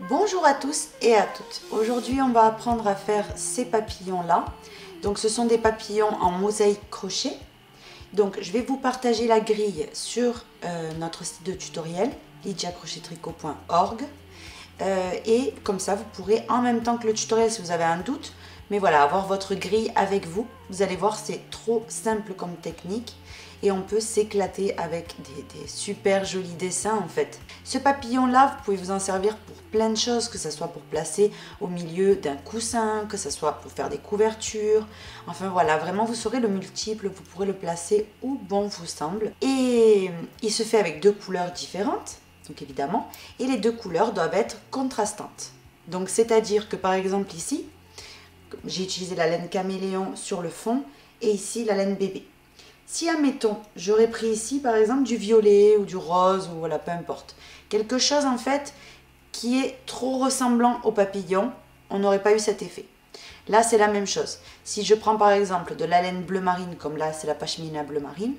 Bonjour à tous et à toutes. Aujourd'hui, on va apprendre à faire ces papillons-là. Donc, ce sont des papillons en mosaïque crochet. Donc, je vais vous partager la grille sur notre site de tutoriel, lydiacrochettricot.org. Et comme ça, vous pourrez en même temps que le tutoriel, si vous avez un doute, mais voilà, avoir votre grille avec vous. Vous allez voir, c'est trop simple comme technique. Et on peut s'éclater avec des super jolis dessins en fait. Ce papillon là, vous pouvez vous en servir pour plein de choses, que ce soit pour placer au milieu d'un coussin, que ce soit pour faire des couvertures. Enfin voilà, vraiment vous saurez le multiple, vous pourrez le placer où bon vous semble. Et il se fait avec deux couleurs différentes, donc évidemment, et les deux couleurs doivent être contrastantes. Donc c'est-à-dire que par exemple ici, j'ai utilisé la laine caméléon sur le fond et ici la laine bébé. Si, admettons, j'aurais pris ici, par exemple, du violet ou du rose, ou voilà, peu importe. Quelque chose, en fait, qui est trop ressemblant au papillon, on n'aurait pas eu cet effet. Là, c'est la même chose. Si je prends, par exemple, de la laine bleu marine, comme là, c'est la pashmina bleu marine,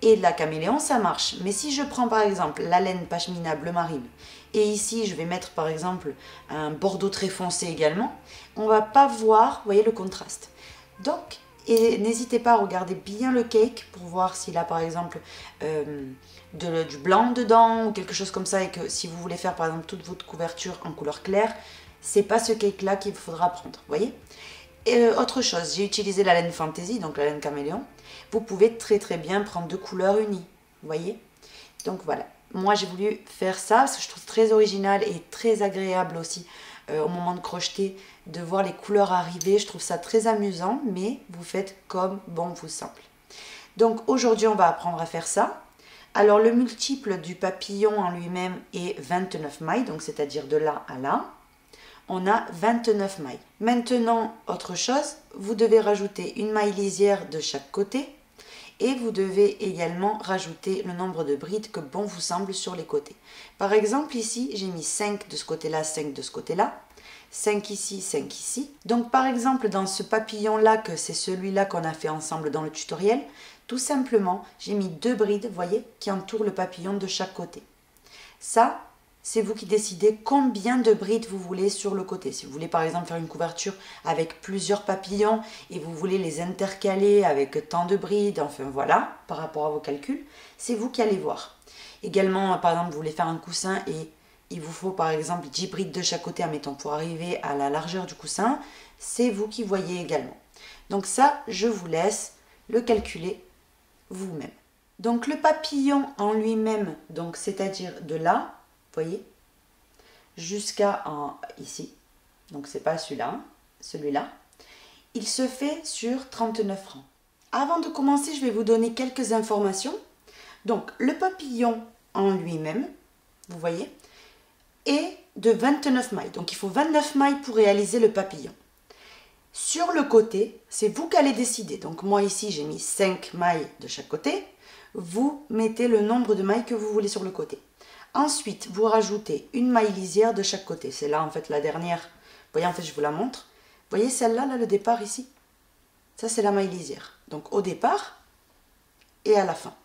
et de la caméléon, ça marche. Mais si je prends, par exemple, la laine pashmina bleu marine, et ici, je vais mettre, par exemple, un bordeaux très foncé également, on ne va pas voir, vous voyez, le contraste. Donc, et n'hésitez pas à regarder bien le cake pour voir s'il a par exemple du blanc dedans ou quelque chose comme ça, et que si vous voulez faire par exemple toute votre couverture en couleur claire, c'est pas ce cake là qu'il faudra prendre, vous voyez. Et autre chose, j'ai utilisé la laine Fantasy, donc la laine caméléon. Vous pouvez très bien prendre deux couleurs unies, vous voyez. Donc voilà, moi j'ai voulu faire ça parce que je trouve très original et très agréable aussi au moment de crocheter, de voir les couleurs arriver. Je trouve ça très amusant, mais vous faites comme bon vous semble. Donc aujourd'hui on va apprendre à faire ça. Alors le multiple du papillon en lui-même est 29 mailles, donc c'est-à-dire de là à là. On a 29 mailles. Maintenant, autre chose, vous devez rajouter une maille lisière de chaque côté. Et vous devez également rajouter le nombre de brides que bon vous semble sur les côtés. Par exemple, ici, j'ai mis 5 de ce côté-là, 5 de ce côté-là, 5 ici, 5 ici. Donc, par exemple, dans ce papillon-là, que c'est celui-là qu'on a fait ensemble dans le tutoriel, tout simplement, j'ai mis 2 brides, vous voyez, qui entourent le papillon de chaque côté. Ça, c'est vous qui décidez combien de brides vous voulez sur le côté. Si vous voulez par exemple faire une couverture avec plusieurs papillons et vous voulez les intercaler avec tant de brides, enfin voilà, par rapport à vos calculs, c'est vous qui allez voir. Également, par exemple, vous voulez faire un coussin et il vous faut par exemple 10 brides de chaque côté, admettons, pour arriver à la largeur du coussin, c'est vous qui voyez également. Donc ça, je vous laisse le calculer vous-même. Donc le papillon en lui-même, donc c'est-à-dire de là, voyez, jusqu'à ici, donc c'est pas celui-là, celui-là, il se fait sur 39 rangs. Avant de commencer, je vais vous donner quelques informations. Donc le papillon en lui-même, vous voyez, est de 29 mailles, donc il faut 29 mailles pour réaliser le papillon. Sur le côté, c'est vous qui allez décider. Donc moi ici j'ai mis 5 mailles de chaque côté, vous mettez le nombre de mailles que vous voulez sur le côté. Ensuite, vous rajoutez une maille lisière de chaque côté. C'est là, en fait, la dernière. Vous voyez, en fait, je vous la montre. Vous voyez celle-là, là, le départ ici? Ça, c'est la maille lisière. Donc, au départ et à la fin.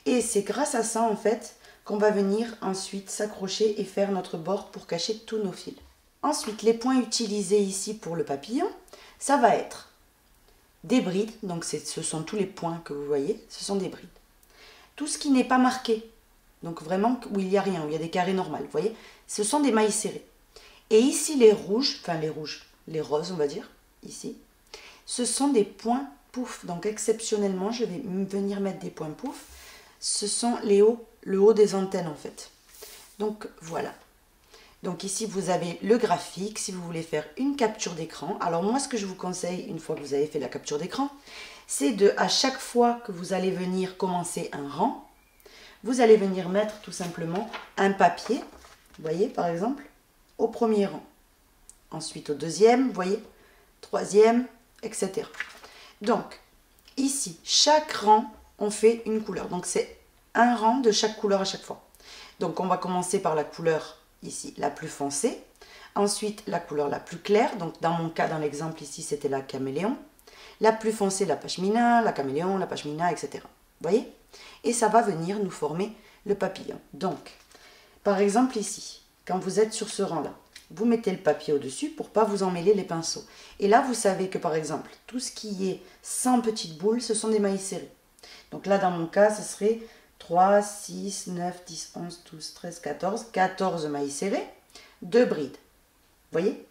Et c'est grâce à ça, en fait, qu'on va venir ensuite s'accrocher et faire notre bord pour cacher tous nos fils. Ensuite, les points utilisés ici pour le papillon, ça va être des brides. Donc, ce sont tous les points que vous voyez. Ce sont des brides. Tout ce qui n'est pas marqué, donc vraiment où il n'y a rien, où il y a des carrés normaux, vous voyez, ce sont des mailles serrées. Et ici les rouges, enfin les roses on va dire, ici, ce sont des points pouf. Donc exceptionnellement, je vais venir mettre des points pouf. Ce sont le haut des antennes en fait. Donc voilà. Donc ici vous avez le graphique, si vous voulez faire une capture d'écran. Alors moi ce que je vous conseille, une fois que vous avez fait la capture d'écran, c'est à chaque fois que vous allez venir commencer un rang, vous allez venir mettre tout simplement un papier, vous voyez par exemple, au premier rang. Ensuite au deuxième, vous voyez, troisième, etc. Donc ici, chaque rang, on fait une couleur. Donc c'est un rang de chaque couleur à chaque fois. Donc on va commencer par la couleur ici, la plus foncée. Ensuite la couleur la plus claire. Donc dans mon cas, dans l'exemple ici, c'était la caméléon. La plus foncée, la pashmina, la caméléon, la pashmina, etc. Vous voyez? Et ça va venir nous former le papillon. Donc, par exemple ici, quand vous êtes sur ce rang-là. Vous mettez le papier au-dessus pour ne pas vous emmêler les pinceaux. Et là, vous savez que par exemple, tout ce qui est sans petites boules, ce sont des mailles serrées. Donc là, dans mon cas, ce serait 3, 6, 9, 10, 11, 12, 13, 14. 14 mailles serrées, 2 brides. Vous voyez?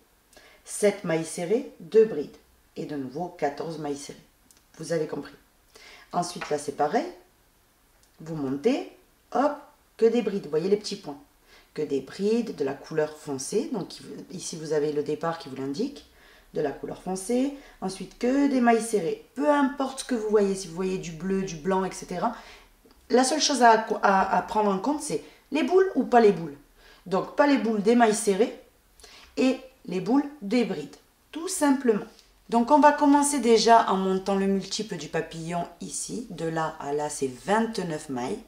7 mailles serrées, 2 brides. Et de nouveau, 14 mailles serrées. Vous avez compris. Ensuite, là, c'est pareil. Vous montez, hop, que des brides. Vous voyez les petits points. Que des brides de la couleur foncée. Donc ici, vous avez le départ qui vous l'indique. De la couleur foncée. Ensuite, que des mailles serrées. Peu importe ce que vous voyez. Si vous voyez du bleu, du blanc, etc. La seule chose à prendre en compte, c'est les boules ou pas les boules. Donc, pas les boules des mailles serrées et les boules des brides. Tout simplement. Donc, on va commencer déjà en montant le multiple du papillon ici. De là à là, c'est 29 mailles.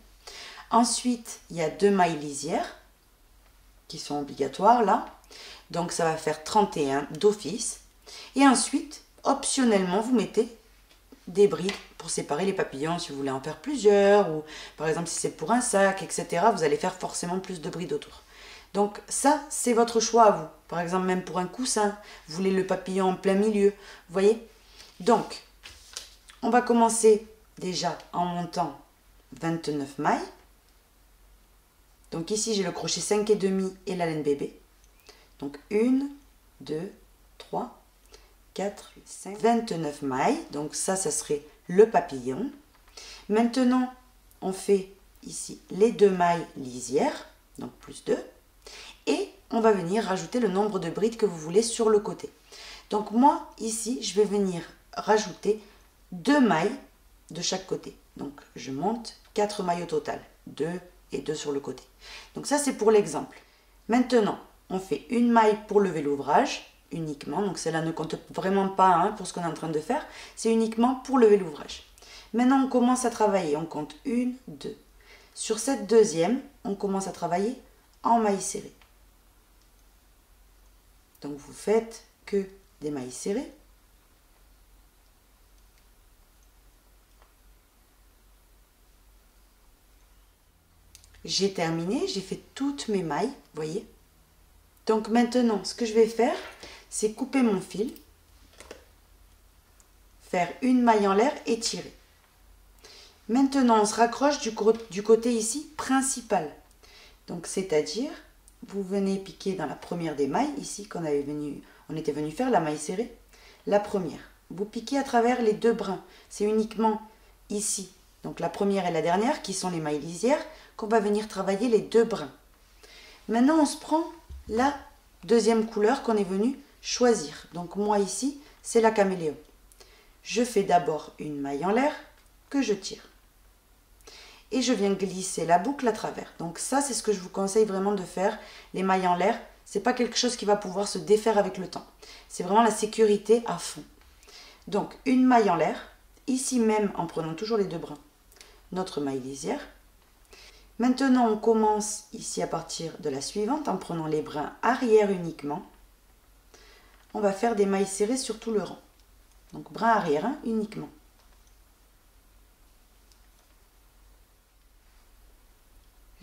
Ensuite, il y a 2 mailles lisières qui sont obligatoires là. Donc, ça va faire 31 d'office. Et ensuite, optionnellement, vous mettez des brides pour séparer les papillons si vous voulez en faire plusieurs. Ou par exemple, si c'est pour un sac, etc. Vous allez faire forcément plus de brides autour. Donc ça, c'est votre choix à vous. Par exemple, même pour un coussin, vous voulez le papillon en plein milieu. Vous voyez? Donc, on va commencer déjà en montant 29 mailles. Donc ici, j'ai le crochet 5,5 et la laine bébé. Donc 1, 2, 3, 4, 5, 29 mailles. Donc ça serait le papillon. Maintenant, on fait ici les 2 mailles lisières. Donc plus 2. Et on va venir rajouter le nombre de brides que vous voulez sur le côté. Donc moi, ici, je vais venir rajouter 2 mailles de chaque côté. Donc je monte 4 mailles au total. 2 et 2 sur le côté. Donc ça, c'est pour l'exemple. Maintenant, on fait une maille pour lever l'ouvrage, uniquement. Donc celle-là ne compte vraiment pas pour ce qu'on est en train de faire. C'est uniquement pour lever l'ouvrage. Maintenant, on commence à travailler. On compte 1, 2. Sur cette deuxième, on commence à travailler en mailles serrées. Donc vous faites que des mailles serrées. J'ai terminé, j'ai fait toutes mes mailles, vous voyez. Donc maintenant, ce que je vais faire, c'est couper mon fil, faire une maille en l'air et tirer. Maintenant, on se raccroche du côté ici principal. Donc c'est-à-dire, vous venez piquer dans la première des mailles, ici, on était venu faire la maille serrée, la première. Vous piquez à travers les 2 brins. C'est uniquement ici, donc la première et la dernière, qui sont les mailles lisières, qu'on va venir travailler les 2 brins. Maintenant, on se prend la deuxième couleur qu'on est venu choisir. Donc moi ici, c'est la caméléon. Je fais d'abord une maille en l'air que je tire. Et je viens glisser la boucle à travers. Donc ça, c'est ce que je vous conseille vraiment de faire. Les mailles en l'air, c'est pas quelque chose qui va pouvoir se défaire avec le temps. C'est vraiment la sécurité à fond. Donc une maille en l'air, ici même en prenant toujours les 2 brins, notre maille lisière. Maintenant, on commence ici à partir de la suivante en prenant les brins arrière uniquement. On va faire des mailles serrées sur tout le rang. Donc brin arrière uniquement.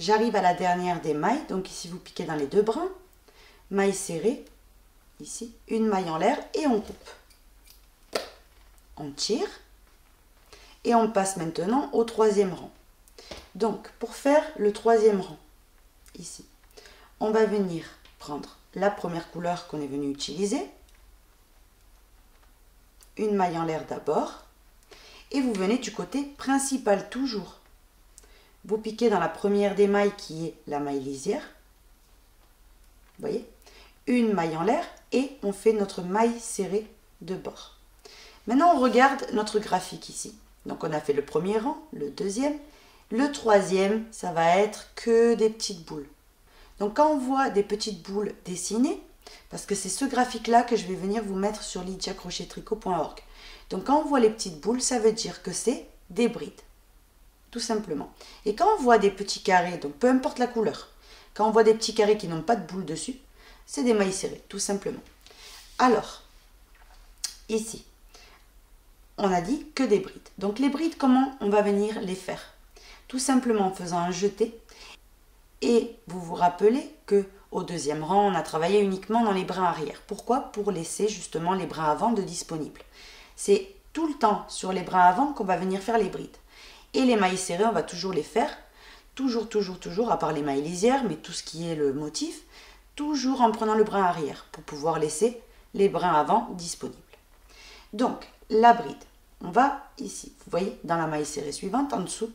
J'arrive à la dernière des mailles, donc ici vous piquez dans les 2 brins, maille serrée, ici, une maille en l'air et on coupe. On tire et on passe maintenant au 3e rang. Donc pour faire le 3e rang, ici, on va venir prendre la première couleur qu'on est venu utiliser, une maille en l'air d'abord, et vous venez du côté principal toujours. Vous piquez dans la première des mailles qui est la maille lisière. Vous voyez? Une maille en l'air et on fait notre maille serrée de bord. Maintenant, on regarde notre graphique ici. Donc, on a fait le premier rang, le deuxième. Le troisième, ça va être que des petites boules. Donc, quand on voit des petites boules dessinées, parce que c'est ce graphique-là que je vais venir vous mettre sur lydiacrochettricot.org. Donc, quand on voit les petites boules, ça veut dire que c'est des brides. Tout simplement. Et quand on voit des petits carrés, donc peu importe la couleur, quand on voit des petits carrés qui n'ont pas de boule dessus, c'est des mailles serrées, tout simplement. Alors, ici, on a dit que des brides. Donc les brides, comment on va venir les faire? Tout simplement en faisant un jeté. Et vous vous rappelez que au deuxième rang, on a travaillé uniquement dans les brins arrière. Pourquoi? Pour laisser justement les brins avant de disponibles. C'est tout le temps sur les brins avant qu'on va venir faire les brides. Et les mailles serrées, on va toujours les faire, toujours, à part les mailles lisières, mais tout ce qui est le motif, toujours en prenant le brin arrière pour pouvoir laisser les brins avant disponibles. Donc, la bride, on va ici, vous voyez, dans la maille serrée suivante, en dessous,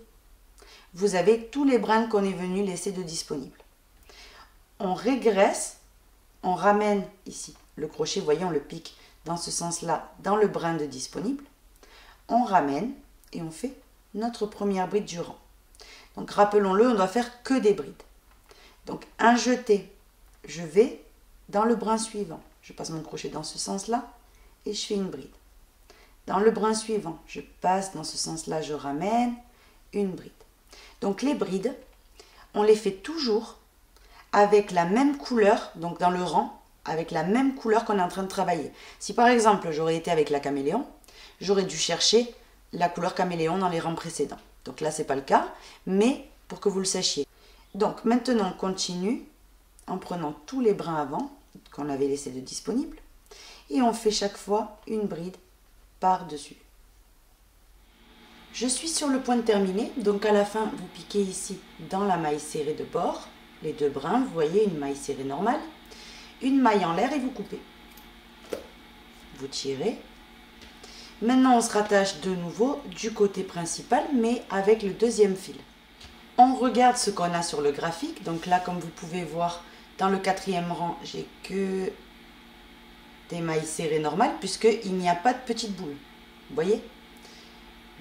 vous avez tous les brins qu'on est venu laisser de disponibles. On régresse, on ramène ici le crochet, vous voyez, on le pique dans ce sens-là, dans le brin de disponible. On ramène et on fait notre première bride du rang. Donc rappelons-le, on doit faire que des brides. Donc un jeté, je vais dans le brin suivant. Je passe mon crochet dans ce sens-là et je fais une bride. Dans le brin suivant, je passe dans ce sens-là, je ramène une bride. Donc les brides, on les fait toujours avec la même couleur, donc dans le rang, avec la même couleur qu'on est en train de travailler. Si par exemple j'aurais été avec la caméléon, j'aurais dû chercher la couleur caméléon dans les rangs précédents. Donc là, ce n'est pas le cas, mais pour que vous le sachiez. Donc maintenant, on continue en prenant tous les brins avant qu'on avait laissé de disponibles et on fait chaque fois une bride par-dessus. Je suis sur le point de terminer, donc à la fin, vous piquez ici dans la maille serrée de bord, les deux brins, vous voyez une maille serrée normale, une maille en l'air et vous coupez. Vous tirez. Maintenant, on se rattache de nouveau du côté principal, mais avec le deuxième fil. On regarde ce qu'on a sur le graphique. Donc là, comme vous pouvez voir, dans le quatrième rang, j'ai que des mailles serrées normales, puisqu'il n'y a pas de petites boules. Vous voyez?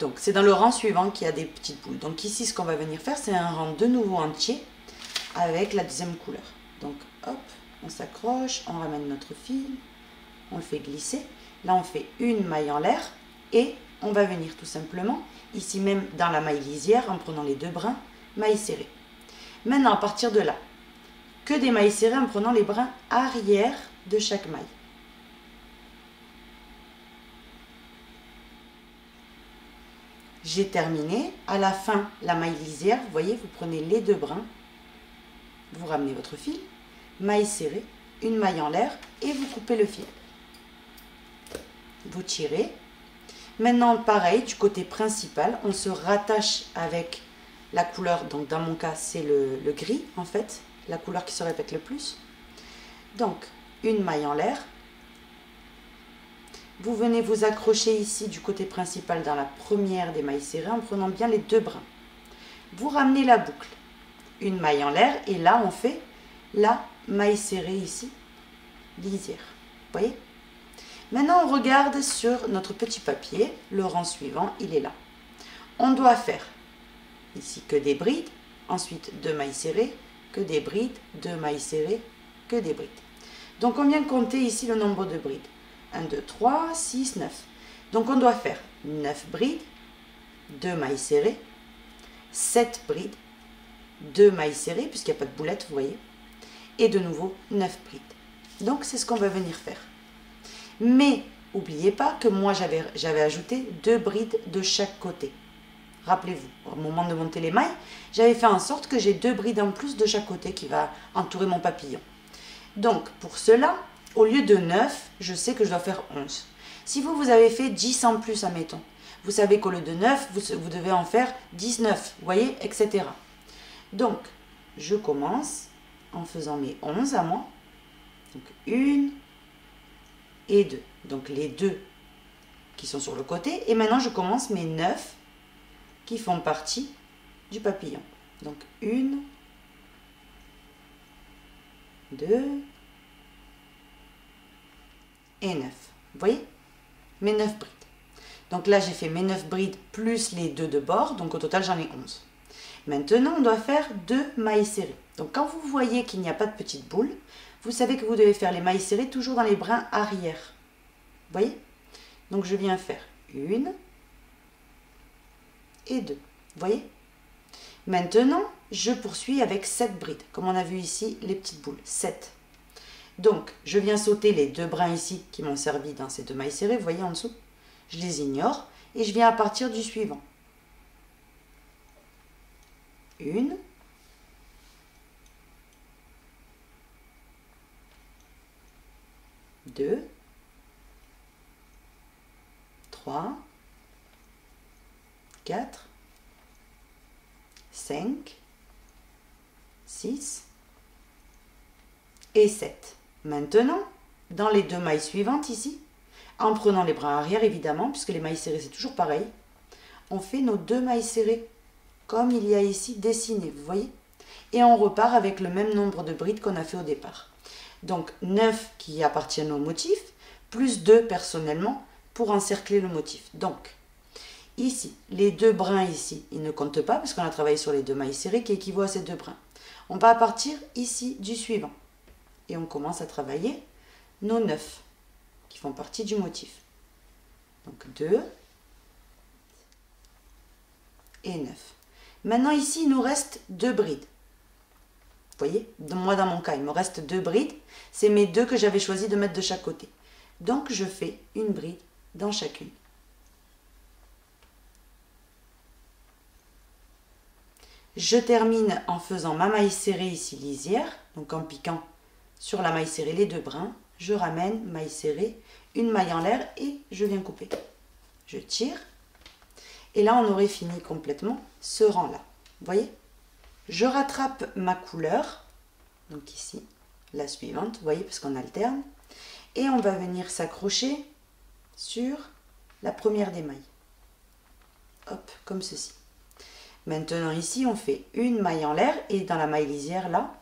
Donc, c'est dans le rang suivant qu'il y a des petites boules. Donc ici, ce qu'on va venir faire, c'est un rang de nouveau entier avec la deuxième couleur. Donc, hop, on s'accroche, on ramène notre fil, on le fait glisser. Là, on fait une maille en l'air et on va venir tout simplement, ici même dans la maille lisière, en prenant les deux brins, maille serrée. Maintenant, à partir de là, que des mailles serrées en prenant les brins arrière de chaque maille. J'ai terminé. À la fin, la maille lisière, vous voyez, vous prenez les deux brins, vous ramenez votre fil, maille serrée, une maille en l'air et vous coupez le fil. Vous tirez. Maintenant, pareil, du côté principal, on se rattache avec la couleur, donc dans mon cas, c'est le gris, en fait, la couleur qui se répète le plus. Donc, une maille en l'air. Vous venez vous accrocher ici du côté principal dans la première des mailles serrées en prenant bien les deux brins. Vous ramenez la boucle, une maille en l'air, et là, on fait la maille serrée ici, lisière. Vous voyez? Maintenant, on regarde sur notre petit papier, le rang suivant, il est là. On doit faire ici que des brides, ensuite deux mailles serrées, que des brides, deux mailles serrées, que des brides. Donc, on vient compter ici le nombre de brides. 1, 2, 3, 6, 9. Donc, on doit faire 9 brides, 2 mailles serrées, 7 brides, 2 mailles serrées, puisqu'il n'y a pas de boulette, vous voyez, et de nouveau 9 brides. Donc, c'est ce qu'on va venir faire. Mais, n'oubliez pas que moi, j'avais ajouté 2 brides de chaque côté. Rappelez-vous, au moment de monter les mailles, j'avais fait en sorte que j'ai 2 brides en plus de chaque côté qui va entourer mon papillon. Donc, pour cela, au lieu de 9, je sais que je dois faire 11. Si vous avez fait 10 en plus, admettons, vous savez qu'au lieu de 9, vous devez en faire 19, vous voyez, etc. Donc, je commence en faisant mes 11 à moi. Donc, 1 et 2. Donc, les 2 qui sont sur le côté. Et maintenant, je commence mes 9 qui font partie du papillon. Donc, 1, 2 et 9. Vous voyez? Mes 9 brides. Donc là, j'ai fait mes 9 brides plus les 2 de bord. Donc, au total, j'en ai 11. Maintenant, on doit faire 2 mailles serrées. Donc, quand vous voyez qu'il n'y a pas de petite boule, vous savez que vous devez faire les mailles serrées toujours dans les brins arrière. Vous voyez? Donc, je viens faire 1 et 2. Vous voyez? Maintenant, je poursuis avec 7 brides. Comme on a vu ici, les petites boules. 7. Donc, je viens sauter les 2 brins ici qui m'ont servi dans ces 2 mailles serrées. Vous voyez en dessous? Je les ignore et je viens à partir du suivant. 1 2, 3, 4, 5, 6 et 7. Maintenant, dans les deux mailles suivantes ici, en prenant les bras arrière évidemment, puisque les mailles serrées c'est toujours pareil, on fait nos deux mailles serrées comme il y a ici dessiné, vous voyez? Et on repart avec le même nombre de brides qu'on a fait au départ. Donc 9 qui appartiennent au motif, plus 2 personnellement pour encercler le motif. Donc ici, les deux brins ici, ils ne comptent pas parce qu'on a travaillé sur les deux mailles serrées qui équivaut à ces deux brins. On va partir ici du suivant. Et on commence à travailler nos 9 qui font partie du motif. Donc 2 et 9. Maintenant ici, il nous reste 2 brides. Vous voyez, moi dans mon cas, il me reste 2 brides. C'est mes 2 que j'avais choisi de mettre de chaque côté. Donc je fais une bride dans chacune. Je termine en faisant ma maille serrée ici lisière, donc en piquant sur la maille serrée les 2 brins. Je ramène, maille serrée, une maille en l'air et je viens couper. Je tire. Et là, on aurait fini complètement ce rang-là. Vous voyez? Je rattrape ma couleur, donc ici, la suivante, vous voyez, parce qu'on alterne. Et on va venir s'accrocher sur la première des mailles. Hop, comme ceci. Maintenant ici, on fait une maille en l'air et dans la maille lisière, là,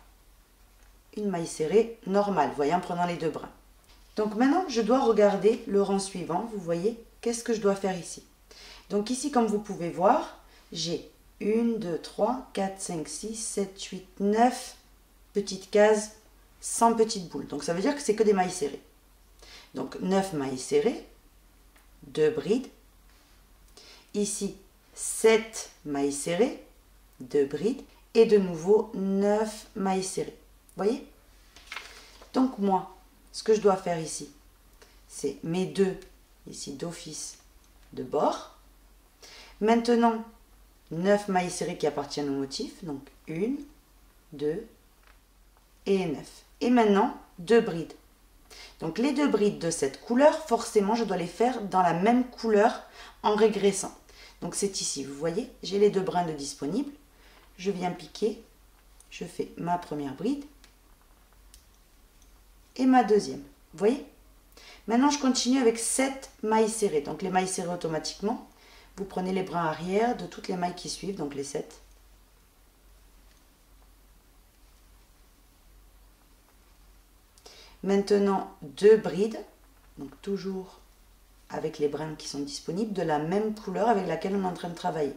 une maille serrée normale, vous voyez, en prenant les 2 brins. Donc maintenant, je dois regarder le rang suivant, vous voyez, qu'est-ce que je dois faire ici? Donc ici, comme vous pouvez voir, j'ai 1, 2, 3, 4, 5, 6, 7, 8, 9 petites cases sans petites boules. Donc ça veut dire que c'est que des mailles serrées. Donc 9 mailles serrées, 2 brides. Ici, 7 mailles serrées, 2 brides. Et de nouveau, 9 mailles serrées. Vous voyez? Donc moi, ce que je dois faire ici, c'est mes 2, ici d'office, de bord. Maintenant, 9 mailles serrées qui appartiennent au motif. Donc 1, 2 et 9. Et maintenant, 2 brides. Donc les 2 brides de cette couleur, forcément, je dois les faire dans la même couleur en régressant. Donc c'est ici, vous voyez, j'ai les 2 brins de disponibles. Je viens piquer, je fais ma première bride et ma deuxième. Vous voyez? Maintenant, je continue avec 7 mailles serrées. Donc les mailles serrées automatiquement, vous prenez les brins arrière de toutes les mailles qui suivent, donc les 7. Maintenant, 2 brides, donc toujours avec les brins qui sont disponibles, de la même couleur avec laquelle on est en train de travailler.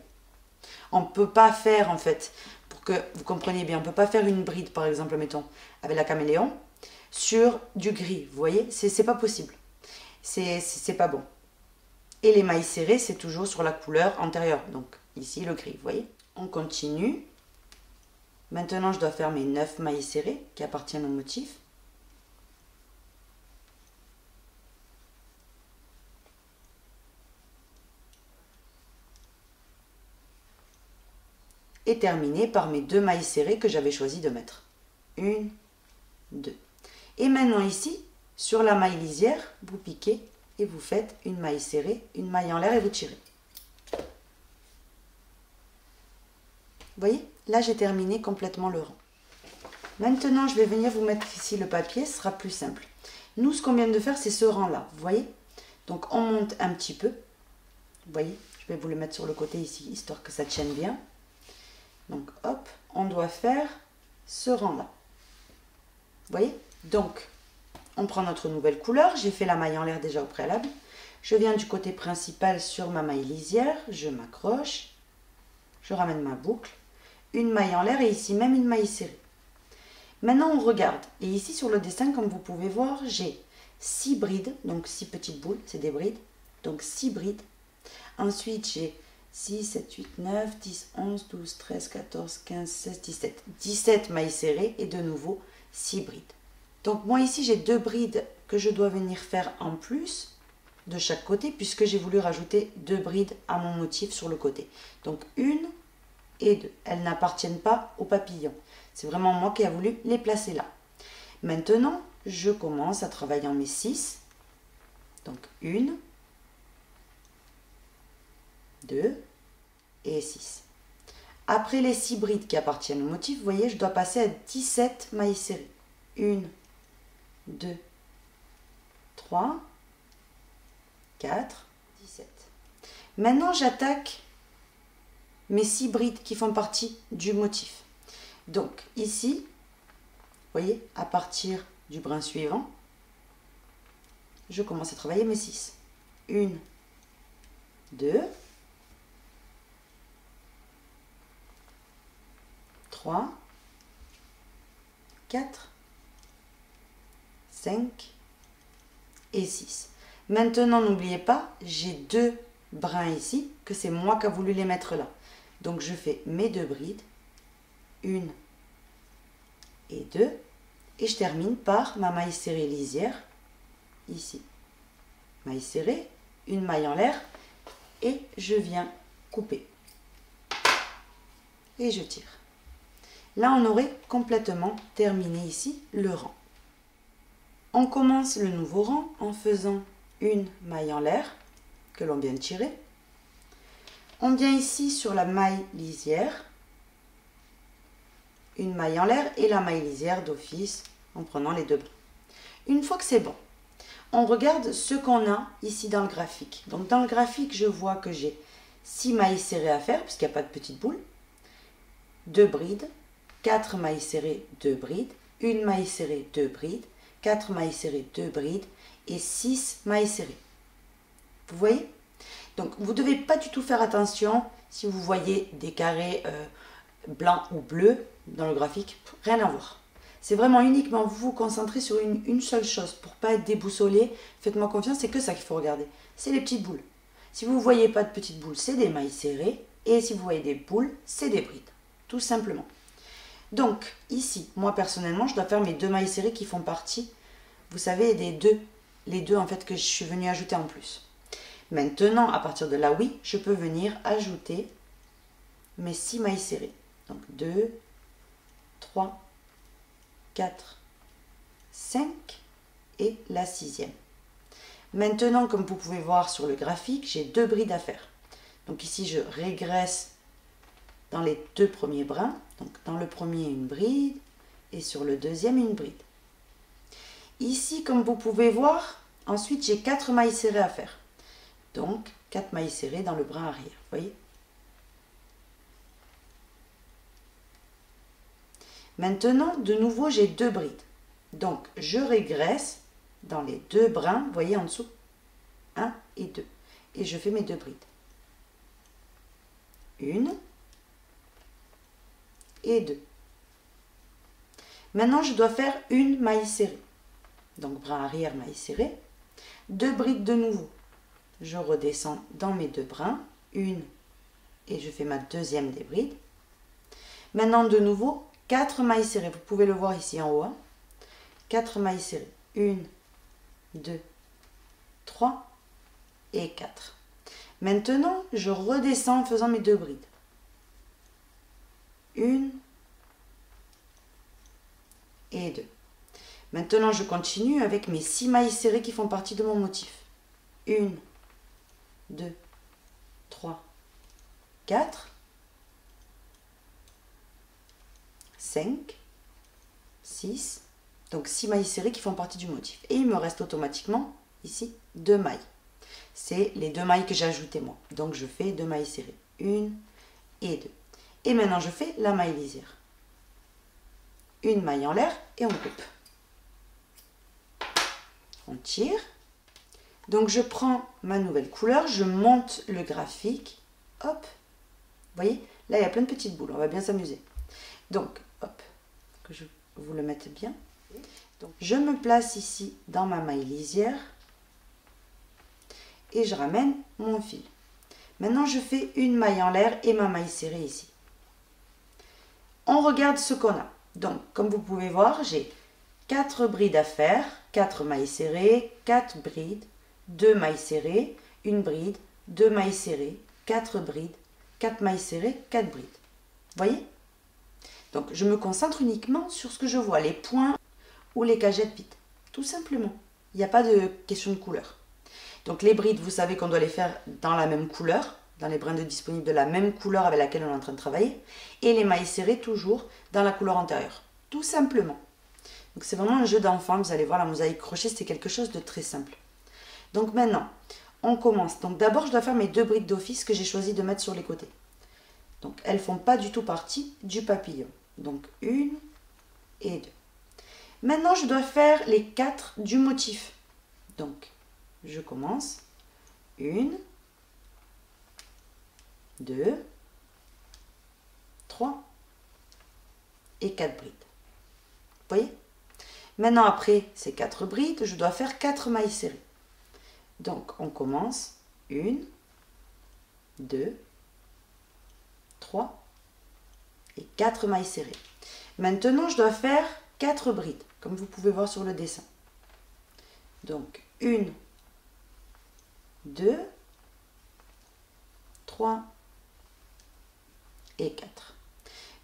On ne peut pas faire, en fait, pour que vous compreniez bien, on ne peut pas faire une bride, par exemple, mettons, avec la caméléon, sur du gris, vous voyez, c'est pas possible. C'est pas bon. Et les mailles serrées, c'est toujours sur la couleur antérieure, donc ici le gris, vous voyez. On continue. Maintenant, je dois faire mes 9 mailles serrées qui appartiennent au motif. Et terminer par mes 2 mailles serrées que j'avais choisi de mettre. 1, 2. Et maintenant ici, sur la maille lisière, vous piquez et vous faites une maille serrée, une maille en l'air et vous tirez. Vous voyez? Là, j'ai terminé complètement le rang. Maintenant, je vais venir vous mettre ici le papier, ce sera plus simple. Nous, ce qu'on vient de faire, c'est ce rang-là, vous voyez? Donc, on monte un petit peu. Vous voyez? Je vais vous le mettre sur le côté ici, histoire que ça tienne bien. Donc, hop, on doit faire ce rang-là. Vous voyez? Donc, on prend notre nouvelle couleur. J'ai fait la maille en l'air déjà au préalable. Je viens du côté principal sur ma maille lisière. Je m'accroche. Je ramène ma boucle. Une maille en l'air et ici même une maille serrée. Maintenant, on regarde. Et ici, sur le dessin, comme vous pouvez voir, j'ai 6 brides. Donc, 6 petites boules, c'est des brides. Donc, 6 brides. Ensuite, j'ai 6, 7, 8, 9, 10, 11, 12, 13, 14, 15, 16, 17. 17 mailles serrées et de nouveau 6 brides. Donc moi ici j'ai 2 brides que je dois venir faire en plus de chaque côté puisque j'ai voulu rajouter 2 brides à mon motif sur le côté. Donc 1 et 2. Elles n'appartiennent pas au papillon. C'est vraiment moi qui ai voulu les placer là. Maintenant, je commence à travailler en mes 6. Donc 1, 2 et 6. Après les 6 brides qui appartiennent au motif, vous voyez, je dois passer à 17 mailles serrées. 1, 2, 3, 4, 17. Maintenant, j'attaque mes 6 brides qui font partie du motif. Donc ici, vous voyez, à partir du brin suivant, je commence à travailler mes 6. 1, 2, 3, 4, 5 et 6. Maintenant, n'oubliez pas, j'ai 2 brins ici, que c'est moi qui ai voulu les mettre là. Donc, je fais mes 2 brides, 1 et 2, et je termine par ma maille serrée lisière, ici. Maille serrée, une maille en l'air, et je viens couper. Et je tire. Là, on aurait complètement terminé ici le rang. On commence le nouveau rang en faisant une maille en l'air que l'on vient de tirer. On vient ici sur la maille lisière, une maille en l'air et la maille lisière d'office en prenant les 2 brins. Une fois que c'est bon, on regarde ce qu'on a ici dans le graphique. Donc dans le graphique, je vois que j'ai 6 mailles serrées à faire puisqu'il n'y a pas de petite boule, 2 brides, 4 mailles serrées, 2 brides, une maille serrée, 2 brides, 4 mailles serrées, 2 brides et 6 mailles serrées. Vous voyez? Donc vous ne devez pas du tout faire attention si vous voyez des carrés blancs ou bleus dans le graphique, rien à voir. C'est vraiment uniquement vous concentrer sur une seule chose pour ne pas être déboussolé. Faites-moi confiance, c'est que ça qu'il faut regarder. C'est les petites boules. Si vous ne voyez pas de petites boules, c'est des mailles serrées. Et si vous voyez des boules, c'est des brides. Tout simplement. Donc, ici, moi personnellement, je dois faire mes 2 mailles serrées qui font partie, vous savez, des 2. Les 2 en fait que je suis venue ajouter en plus. Maintenant, à partir de là, oui, je peux venir ajouter mes 6 mailles serrées. Donc 2, 3, 4, 5 et la 6e. Maintenant, comme vous pouvez voir sur le graphique, j'ai 2 brides à faire. Donc ici, je régresse dans les 2 premiers brins. Donc dans le premier, une bride et sur le deuxième, une bride. Ici, comme vous pouvez voir, ensuite, j'ai 4 mailles serrées à faire. Donc 4 mailles serrées dans le brin arrière. Vous voyez? Maintenant, de nouveau, j'ai 2 brides. Donc, je régresse dans les 2 brins, vous voyez en dessous, 1 et 2. Et je fais mes 2 brides. 1 et 2. Maintenant, je dois faire une maille serrée. Donc, brin arrière, maille serrée. 2 brides de nouveau. Je redescends dans mes 2 brins, 1 et je fais ma deuxième des brides. Maintenant, de nouveau, 4 mailles serrées. Vous pouvez le voir ici en haut. Hein. 4 mailles serrées. 1, 2, 3 et 4. Maintenant, je redescends en faisant mes 2 brides. 1 et 2. Maintenant, je continue avec mes 6 mailles serrées qui font partie de mon motif. 1, 2, 3, 4, 5, 6, donc 6 mailles serrées qui font partie du motif. Et il me reste automatiquement ici 2 mailles. C'est les 2 mailles que j'ai ajoutées moi. Donc je fais 2 mailles serrées. 1 et 2. Et maintenant je fais la maille lisière. Une maille en l'air et on coupe. On tire. Donc je prends ma nouvelle couleur, je monte le graphique. Hop. Vous voyez, là il y a plein de petites boules, on va bien s'amuser. Donc, hop, que je vous le mette bien. Donc, je me place ici dans ma maille lisière et je ramène mon fil. Maintenant, je fais une maille en l'air et ma maille serrée ici. On regarde ce qu'on a. Donc, comme vous pouvez voir, j'ai 4 brides à faire, 4 mailles serrées, 4 brides, 2 mailles serrées, une bride, 2 mailles serrées, 4 brides, 4 mailles serrées, 4 brides. Vous voyez? Donc, je me concentre uniquement sur ce que je vois, les points ou les cagettes vides. Tout simplement. Il n'y a pas de question de couleur. Donc les brides, vous savez qu'on doit les faire dans la même couleur, dans les brins de disponibles de la même couleur avec laquelle on est en train de travailler. Et les mailles serrées toujours dans la couleur antérieure. Tout simplement. Donc c'est vraiment un jeu d'enfant. Vous allez voir, la mosaïque crochet, c'est quelque chose de très simple. Donc maintenant, on commence. Donc d'abord, je dois faire mes 2 brides d'office que j'ai choisi de mettre sur les côtés. Donc elles ne font pas du tout partie du papillon. Donc 1 et 2. Maintenant, je dois faire les 4 du motif. Donc, je commence. 1, 2, 3 et 4 brides. Vous voyez? Maintenant, après ces 4 brides, je dois faire 4 mailles serrées. Donc, on commence. 1, 2, 3 et 4 mailles serrées. Maintenant, je dois faire 4 brides, comme vous pouvez voir sur le dessin. Donc, 1, 2, 3 et 4.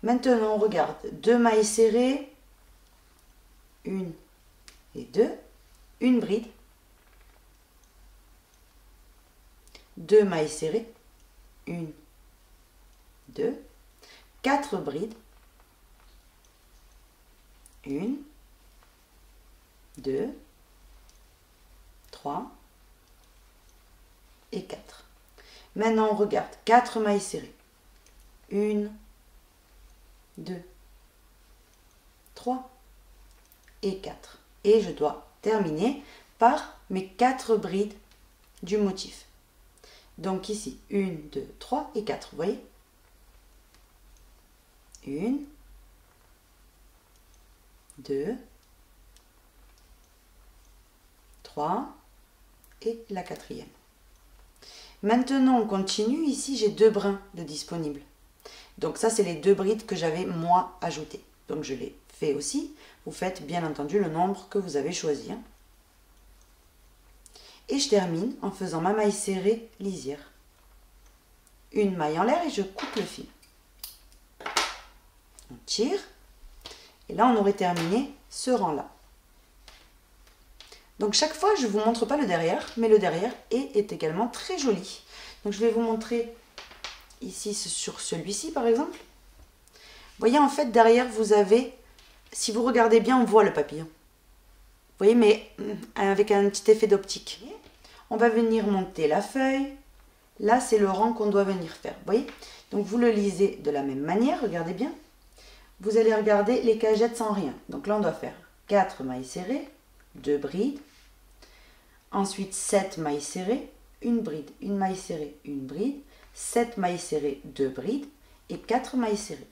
Maintenant, on regarde 2 mailles serrées, 1 et 2, une bride, 2 mailles serrées, 1, 2, 4 brides, 1, 2, 3 et 4. Maintenant, on regarde 4 mailles serrées. 1, 2, 3 et 4. Et je dois terminer par mes 4 brides du motif. Donc ici, 1, 2, 3 et 4. Vous voyez? 1, 2, 3 et la 4e. Maintenant, on continue. Ici, j'ai 2 brins de disponibles. Donc ça, c'est les 2 brides que j'avais moi ajoutées. Donc je les fais aussi. Vous faites bien entendu le nombre que vous avez choisi. Et je termine en faisant ma maille serrée lisière. Une maille en l'air et je coupe le fil. On tire. Et là, on aurait terminé ce rang-là. Donc chaque fois, je ne vous montre pas le derrière, mais le derrière est également très joli. Donc je vais vous montrer ici sur celui-ci par exemple. Vous voyez, en fait, derrière, vous avez, si vous regardez bien, on voit le papillon. Vous voyez, mais avec un petit effet d'optique. On va venir monter la feuille. Là, c'est le rang qu'on doit venir faire. Vous voyez? Donc vous le lisez de la même manière, regardez bien. Vous allez regarder les cagettes sans rien. Donc là, on doit faire 4 mailles serrées, 2 brides. Ensuite, 7 mailles serrées, une bride, une maille serrée, une bride. 7 mailles serrées, 2 brides et 4 mailles serrées.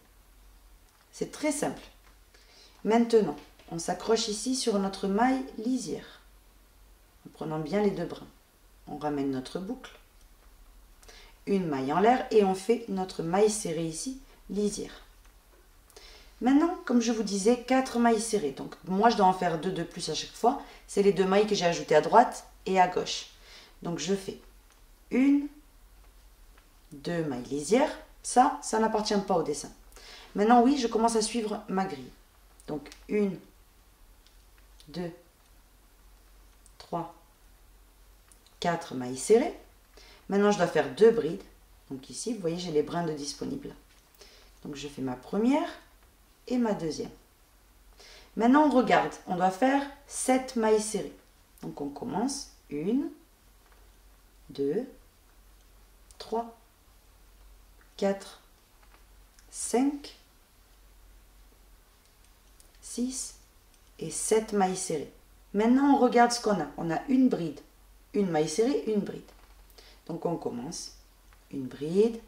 C'est très simple. Maintenant, on s'accroche ici sur notre maille lisière. En prenant bien les 2 brins. On ramène notre boucle. Une maille en l'air et on fait notre maille serrée ici, lisière. Maintenant, comme je vous disais, 4 mailles serrées. Donc moi, je dois en faire 2 de plus à chaque fois. C'est les 2 mailles que j'ai ajoutées à droite et à gauche. Donc je fais 1, 2 mailles lisières. Ça n'appartient pas au dessin. Maintenant, oui, je commence à suivre ma grille. Donc 1, 2, 3, 4 mailles serrées. Maintenant, je dois faire 2 brides. Donc ici, vous voyez, j'ai les brins de disponibles. Donc je fais ma première et ma deuxième. Maintenant, on regarde. On doit faire 7 mailles serrées. Donc on commence. 1, 2, 3, 4, 5, 6 et 7 mailles serrées. Maintenant, on regarde ce qu'on a. On a une bride, une maille serrée, une bride. Donc on commence. Une bride,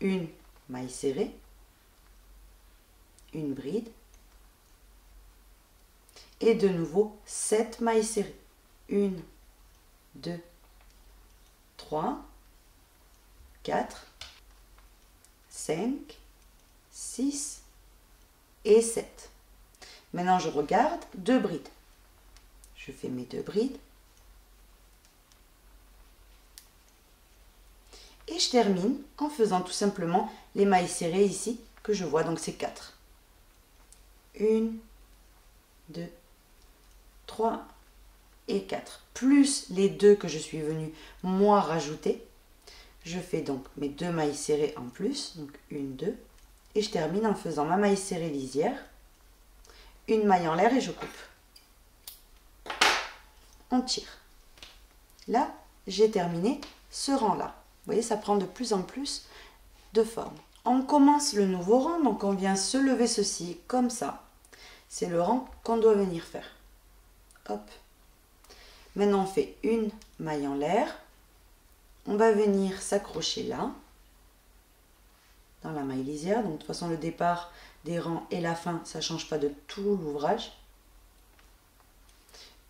une maille serrée, une bride et de nouveau 7 mailles serrées. 1, 2, 3, 4, 5, 6 et 7. Maintenant, je regarde 2 brides. Je fais mes 2 brides. Et je termine en faisant tout simplement les mailles serrées ici que je vois. Donc, c'est 4. 1, 2, 3 et 4. Plus les 2 que je suis venue moi rajouter. Je fais donc mes 2 mailles serrées en plus. Donc 1, 2. Et je termine en faisant ma maille serrée lisière. Une maille en l'air et je coupe. On tire. Là, j'ai terminé ce rang-là. Vous voyez, ça prend de plus en plus de forme. On commence le nouveau rang, donc on vient se lever ceci comme ça. C'est le rang qu'on doit venir faire. Hop. Maintenant, on fait une maille en l'air. On va venir s'accrocher là, dans la maille lisière. Donc, de toute façon, le départ des rangs et la fin, ça ne change pas de tout l'ouvrage.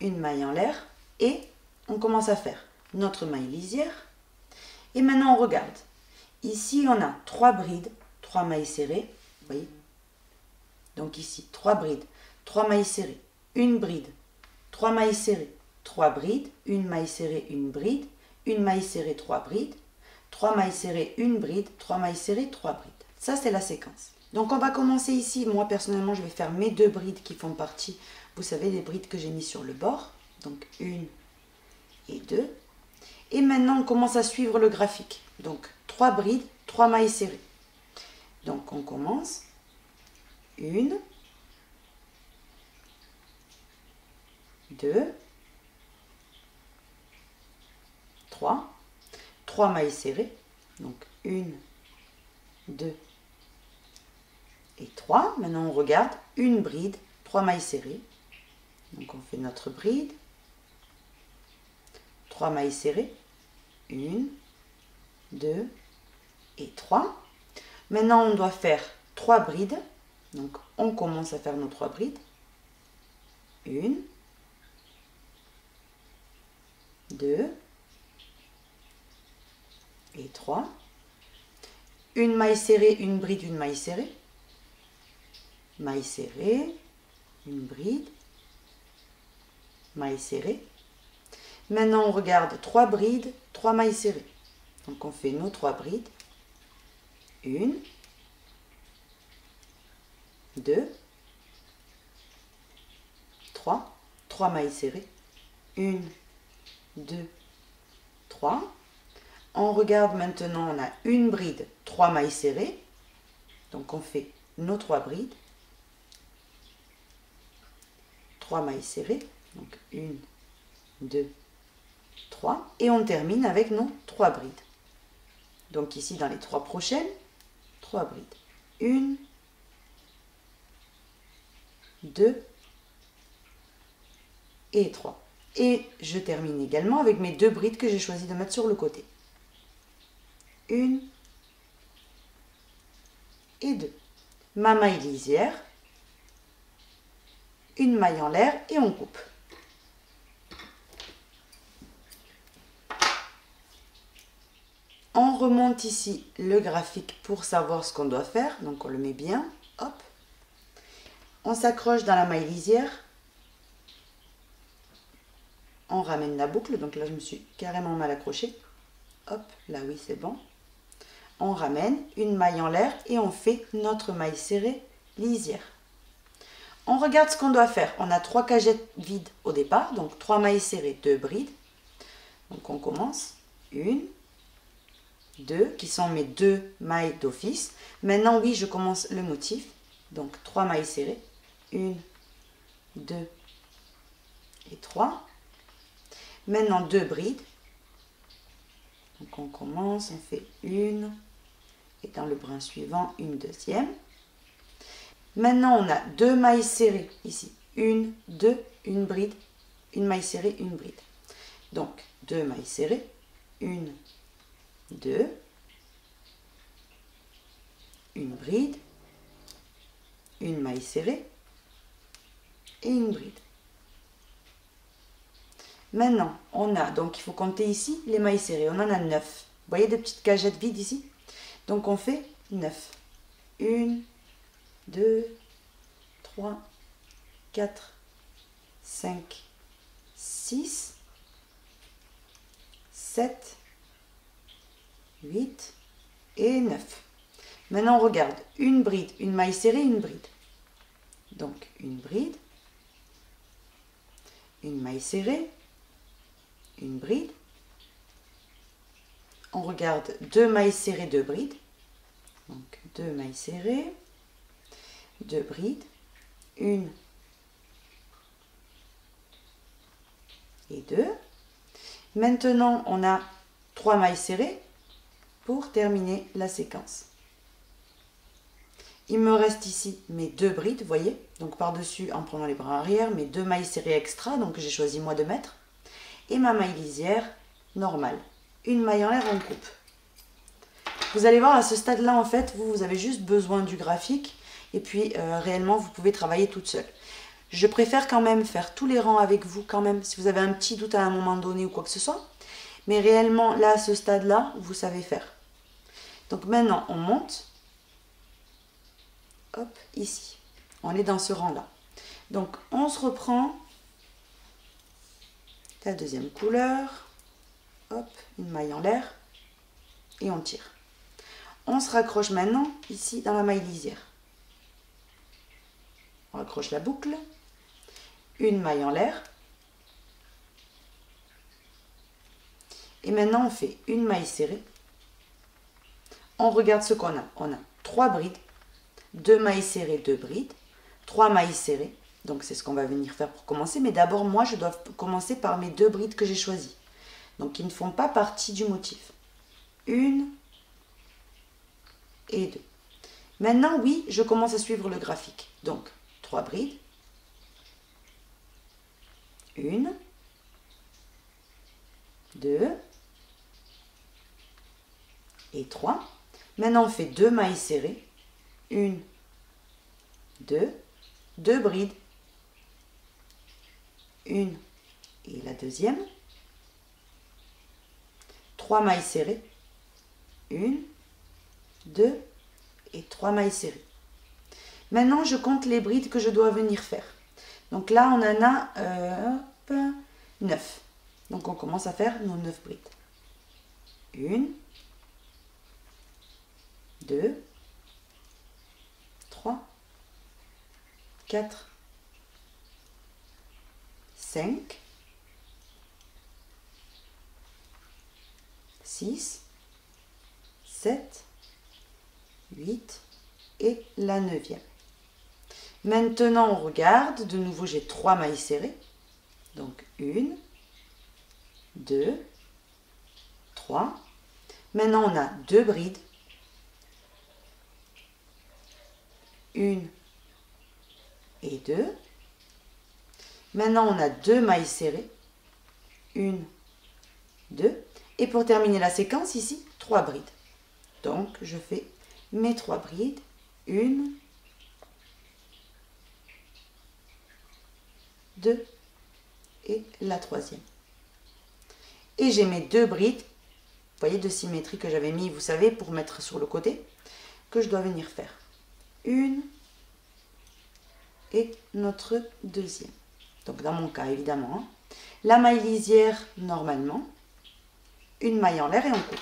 Une maille en l'air et on commence à faire notre maille lisière. Et maintenant, on regarde. Ici, on a 3 brides, 3 mailles serrées. Vous voyez? Donc ici, 3 brides, 3 mailles serrées, une bride, 3 mailles serrées, 3 brides, une maille serrée, une bride, une maille serrée, 3 brides, 3 mailles serrées, une bride, 3 mailles serrées, 3 brides. Ça, c'est la séquence. Donc, on va commencer ici. Moi, personnellement, je vais faire mes 2 brides qui font partie, vous savez, les brides que j'ai mis sur le bord. Donc, 1 et 2. Et maintenant, on commence à suivre le graphique. Donc, 3 brides, 3 mailles serrées. Donc, on commence. 1, 2, 3. 3 mailles serrées. Donc, 1, 2 et 3. Maintenant, on regarde. Une bride, 3 mailles serrées. Donc, on fait notre bride. 3 mailles serrées. 1, 2 et 3. Maintenant, on doit faire 3 brides. Donc, on commence à faire nos 3 brides. 1, 2 et 3. Une maille serrée, une bride, une maille serrée. Maille serrée, une bride, maille serrée. Maintenant, on regarde 3 brides, 3 mailles serrées. Donc, on fait nos 3 brides. 1, 2, 3. 3 mailles serrées. 1, 2, 3. On regarde maintenant, on a une bride, 3 mailles serrées. Donc, on fait nos 3 brides. 3 mailles serrées. Donc, 1, 2, 3. Et on termine avec nos 3 brides. Donc, ici, dans les 3 prochaines, 3 brides. 1, 2 et 3. Et je termine également avec mes 2 brides que j'ai choisi de mettre sur le côté. 1 et 2. Ma maille lisière, une maille en l'air et on coupe. On remonte ici le graphique pour savoir ce qu'on doit faire. Donc on le met bien. Hop. On s'accroche dans la maille lisière. On ramène la boucle. Donc là, je me suis carrément mal accrochée. Hop, là oui, c'est bon. On ramène une maille en l'air et on fait notre maille serrée lisière. On regarde ce qu'on doit faire. On a 3 cagettes vides au départ. Donc 3 mailles serrées, 2 brides. Donc on commence. 1, 2, qui sont mes 2 mailles d'office. Maintenant, oui, je commence le motif. Donc 3 mailles serrées. 1, 2 et 3. Maintenant, 2 brides. Donc on commence, on fait une. Et dans le brin suivant, une deuxième. Maintenant, on a 2 mailles serrées ici. 1, 2, une bride, une maille serrée, une bride. Donc, 2 mailles serrées. 1, 2, une bride, une maille serrée et une bride. Maintenant, on a, donc il faut compter ici les mailles serrées. On en a 9. Vous voyez des petites cagettes vides ici? Donc on fait 9. 1, 2, 3, 4, 5, 6, 7, 8 et 9. Maintenant, on regarde une bride, une maille serrée, une bride. Donc, une bride, une maille serrée, une bride. On regarde 2 mailles serrées, 2 brides. Donc 2 mailles serrées, 2 brides, 1 et 2. Maintenant, on a 3 mailles serrées pour terminer la séquence. Il me reste ici mes 2 brides, vous voyez, donc par-dessus en prenant les bras arrière, mes 2 mailles serrées extra, donc j'ai choisi moi de mettre, et ma maille lisière normale. Une maille en l'air, on coupe. Vous allez voir, à ce stade-là, en fait, vous avez juste besoin du graphique, et puis réellement, vous pouvez travailler toute seule. Je préfère quand même faire tous les rangs avec vous, quand même, si vous avez un petit doute à un moment donné ou quoi que ce soit. Mais réellement, là, à ce stade-là, vous savez faire. Donc maintenant, on monte. Hop, ici. On est dans ce rang-là. Donc, on se reprend la deuxième couleur. Hop, une maille en l'air. Et on tire. On se raccroche maintenant, ici, dans la maille lisière. On raccroche la boucle. Une maille en l'air. Et maintenant, on fait une maille serrée. On regarde ce qu'on a. On a 3 brides. 2 mailles serrées, 2 brides, 3 mailles serrées, donc c'est ce qu'on va venir faire pour commencer, mais d'abord moi je dois commencer par mes 2 brides que j'ai choisies, donc qui ne font pas partie du motif. 1 et 2. Maintenant oui, je commence à suivre le graphique, donc 3 brides, 1, 2 et 3. Maintenant on fait 2 mailles serrées, 1, 2, 2 brides, 1 et la deuxième, 3 mailles serrées, 1, 2 et 3 mailles serrées. Maintenant, je compte les brides que je dois venir faire. Donc là, on en a 9. Donc on commence à faire nos 9 brides. 1, 2, 3, 4, 5, 6, 7, 8 et la 9e. Maintenant, on regarde. De nouveau, j'ai 3 mailles serrées. Donc 1, 2, 3. Maintenant, on a 2 brides. 1 et 2. Maintenant, on a 2 mailles serrées. 1, 2. Et pour terminer la séquence, ici, 3 brides. Donc, je fais mes 3 brides. 1, 2 et la 3e. Et j'ai mes 2 brides, vous voyez, de symétrie que j'avais mis, vous savez, pour mettre sur le côté, que je dois venir faire. 1 et notre deuxième. Donc dans mon cas, évidemment, hein. La maille lisière, normalement, une maille en l'air et on coupe.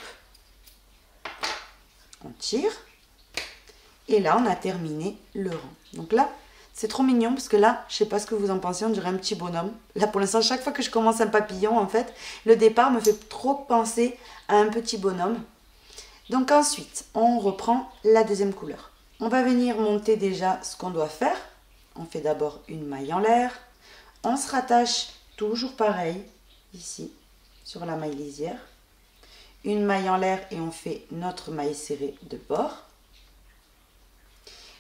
On tire. Et là, on a terminé le rang. Donc là, c'est trop mignon parce que là, je sais pas ce que vous en pensez, on dirait un petit bonhomme. Là, pour l'instant, chaque fois que je commence un papillon, en fait, le départ me fait trop penser à un petit bonhomme. Donc ensuite, on reprend la deuxième couleur. On va venir monter déjà ce qu'on doit faire. On fait d'abord une maille en l'air. On se rattache toujours pareil, ici, sur la maille lisière. Une maille en l'air et on fait notre maille serrée de bord.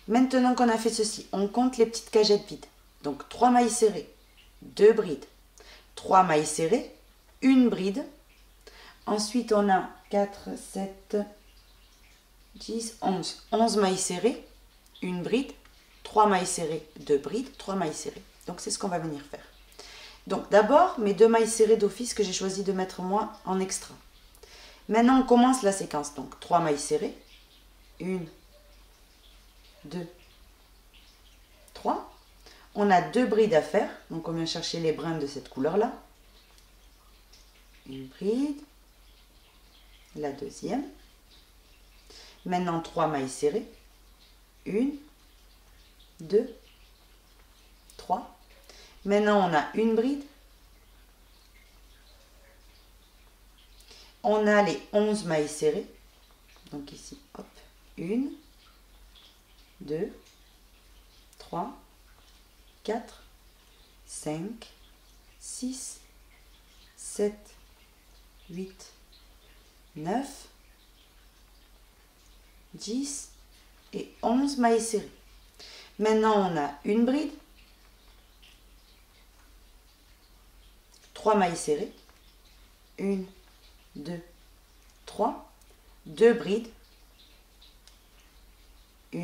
Maintenant qu'on a fait ceci, on compte les petites cagettes vides. Donc 3 mailles serrées, 2 brides, 3 mailles serrées, 1 bride. Ensuite, on a 4, 7, 10, 11. 11 mailles serrées, 1 bride, 3 mailles serrées, 2 brides, 3 mailles serrées. Donc, c'est ce qu'on va venir faire. Donc, d'abord, mes 2 mailles serrées d'office que j'ai choisi de mettre moi en extra. Maintenant, on commence la séquence. Donc, 3 mailles serrées, 1, 2, 3. On a 2 brides à faire. Donc, on vient chercher les brins de cette couleur-là. Une bride. La deuxième. Maintenant, 3 mailles serrées. 1, 2, 3. Maintenant, on a une bride. on a les 11 mailles serrées. Donc ici, hop, 1, 2, 3, 4, 5, 6, 7, 8, 9, 10 et 11 mailles serrées. Maintenant, on a une bride, 3 mailles serrées, 1, 2, 3, 2 brides, 1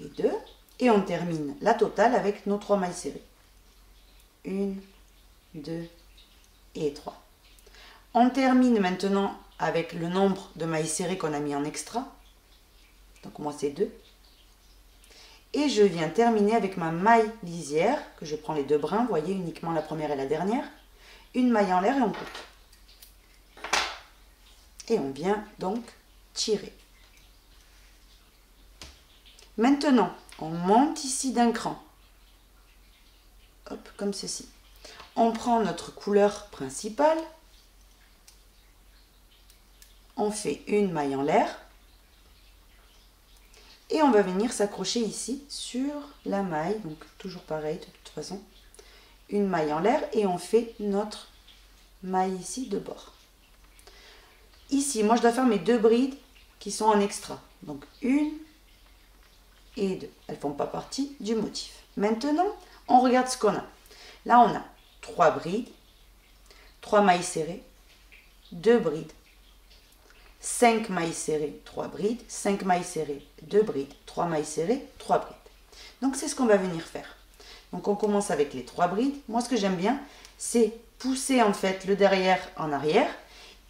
et 2, et on termine la totale avec nos 3 mailles serrées. 1, 2 et 3. On termine maintenant avec le nombre de mailles serrées qu'on a mis en extra. Donc moi c'est 2. Et je viens terminer avec ma maille lisière, que je prends les 2 brins, vous voyez, uniquement la première et la dernière. Une maille en l'air et on coupe. Et on vient donc tirer. Maintenant, on monte ici d'un cran. Hop, comme ceci. On prend notre couleur principale. On fait une maille en l'air. Et on va venir s'accrocher ici sur la maille. Donc toujours pareil de toute façon. Une maille en l'air et on fait notre maille ici de bord. Ici, moi je dois faire mes 2 brides qui sont en extra. Donc 1 et 2. Elles ne font pas partie du motif. Maintenant, on regarde ce qu'on a. Là, on a 3 brides, 3 mailles serrées, 2 brides, 5 mailles serrées, 3 brides, 5 mailles serrées, 2 brides, 3 mailles serrées, 3 brides. Donc, c'est ce qu'on va venir faire. Donc, on commence avec les 3 brides. Moi, ce que j'aime bien, c'est pousser en fait le derrière en arrière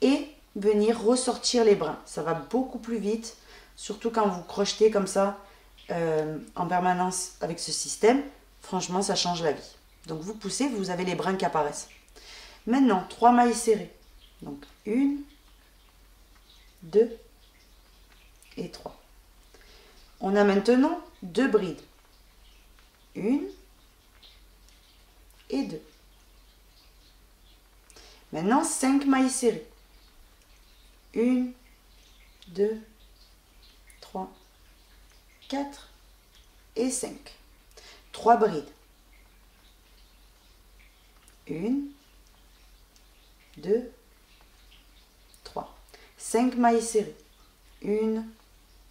et venir ressortir les brins. Ça va beaucoup plus vite, surtout quand vous crochetez comme ça en permanence avec ce système. Franchement, ça change la vie. Donc, vous poussez, vous avez les brins qui apparaissent. Maintenant, 3 mailles serrées. Donc, 1, 2 et 3. On a maintenant 2 brides. 1 et 2. Maintenant, 5 mailles serrées. 1, 2, 3, 4 et 5. 3 brides. 1, 2, 3. 5 mailles serrées. 1,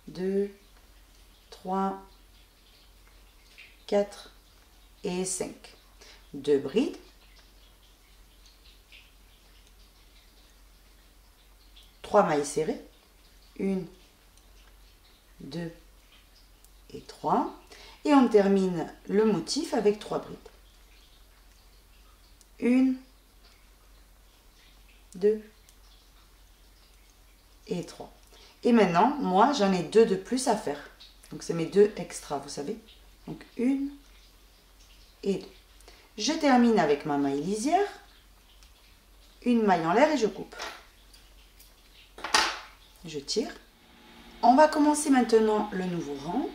2, 3, 4 et 5. 2 brides. 3 mailles serrées. 1, 2 et 3. Et on termine le motif avec 3 brides. 1, 2 et 3. Et maintenant, moi, j'en ai 2 de plus à faire. Donc, c'est mes 2 extras, vous savez. Donc, 1 et 2. Je termine avec ma maille lisière. Une maille en l'air et je coupe. Je tire. On va commencer maintenant le nouveau rang.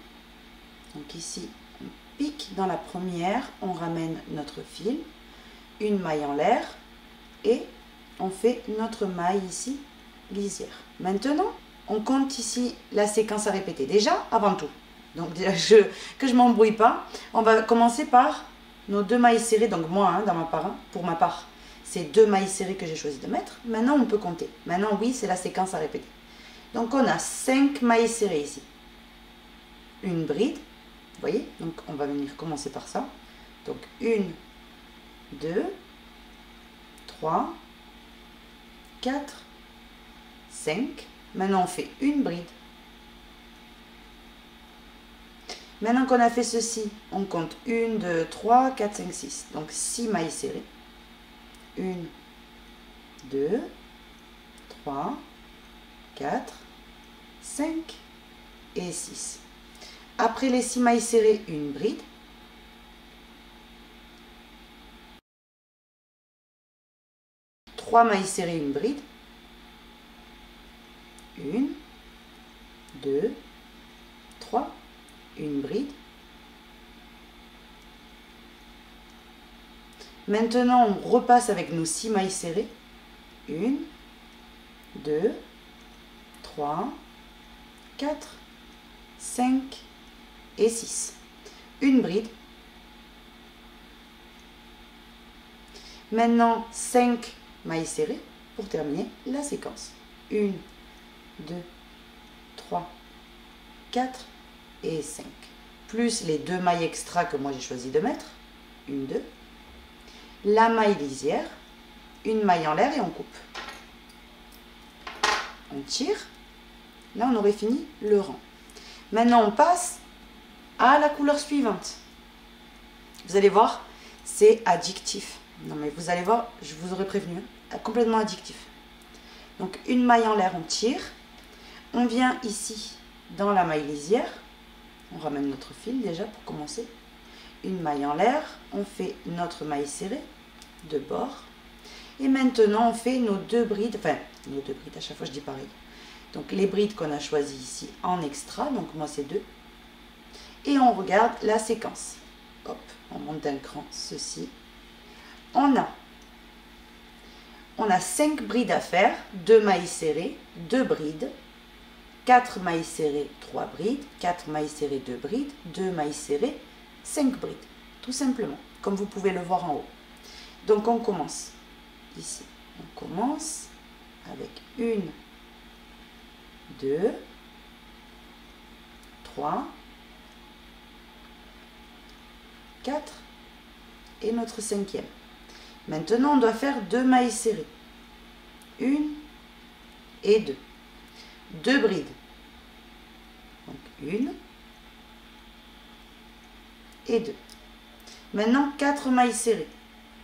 Donc, ici, on pique dans la première. On ramène notre fil. Une maille en l'air. Et on fait notre maille ici lisière. Maintenant, on compte ici la séquence à répéter. Déjà, avant tout, donc que je ne m'embrouille pas, on va commencer par nos 2 mailles serrées. Donc moi, pour ma part, c'est 2 mailles serrées que j'ai choisi de mettre. Maintenant, on peut compter. Maintenant, oui, c'est la séquence à répéter. Donc, on a 5 mailles serrées ici. Une bride, vous voyez. Donc, on va venir commencer par ça. Donc, 1, 2, 3, 4, 5. Maintenant, on fait une bride. Maintenant qu'on a fait ceci, on compte 1, 2, 3, 4, 5, 6. Donc, 6 mailles serrées. 1, 2, 3, 4, 5 et 6. Après les 6 mailles serrées, une bride. Trois mailles serrées, une bride. 1, 2, 3, une bride. Maintenant, on repasse avec nos 6 mailles serrées. 1, 2, 3, 4, 5 et 6. Une bride. Maintenant, 5 mailles serrées pour terminer la séquence. 1, 2, 3, 4 et 5. Plus les 2 mailles extra que moi j'ai choisi de mettre. 1, 2. La maille lisière. Une maille en l'air et on coupe. On tire. Là, on aurait fini le rang. Maintenant, on passe à la couleur suivante. Vous allez voir, c'est addictif. Non, mais vous allez voir, je vous aurais prévenu, complètement addictif. Donc, une maille en l'air, on tire. On vient ici, dans la maille lisière. On ramène notre fil déjà pour commencer. Une maille en l'air. On fait notre maille serrée de bord. Et maintenant, on fait nos 2 brides. Enfin, nos 2 brides, à chaque fois, je dis pareil. Donc, les brides qu'on a choisies ici en extra. Donc, moi, c'est 2. Et on regarde la séquence. Hop, on monte d'un cran, ceci. On a 5 brides à faire, 2 mailles serrées, 2 brides, 4 mailles serrées, 3 brides, 4 mailles serrées, 2 brides, 2 mailles serrées, 5 brides, tout simplement, comme vous pouvez le voir en haut. Donc on commence ici, on commence avec 1, 2, 3, 4 et notre 5e. Maintenant, on doit faire 2 mailles serrées. 1 et 2. 2 brides. Donc 1 et 2. Maintenant, 4 mailles serrées.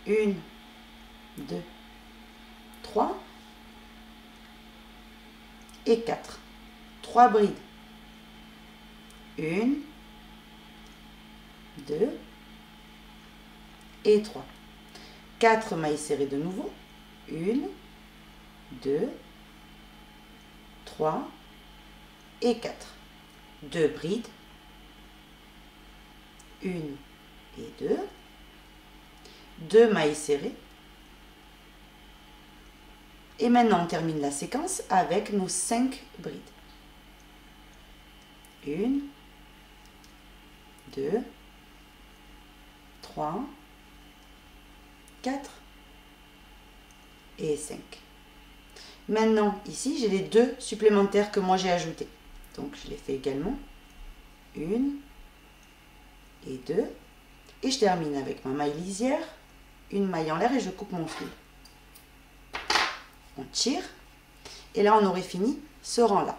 1, 2, 3 et 4. 3 brides. 1, 2 et 3. 4 mailles serrées de nouveau. 1, 2, 3 et 4. 2 brides. 1 et 2. 2 mailles serrées. Et maintenant, on termine la séquence avec nos 5 brides. 1, 2, 3, 4 et 5. Maintenant, ici, j'ai les 2 supplémentaires que moi j'ai ajoutés. Donc, je les fais également. 1 et 2. Et je termine avec ma maille lisière, une maille en l'air et je coupe mon fil. On tire. Et là, on aurait fini ce rang-là.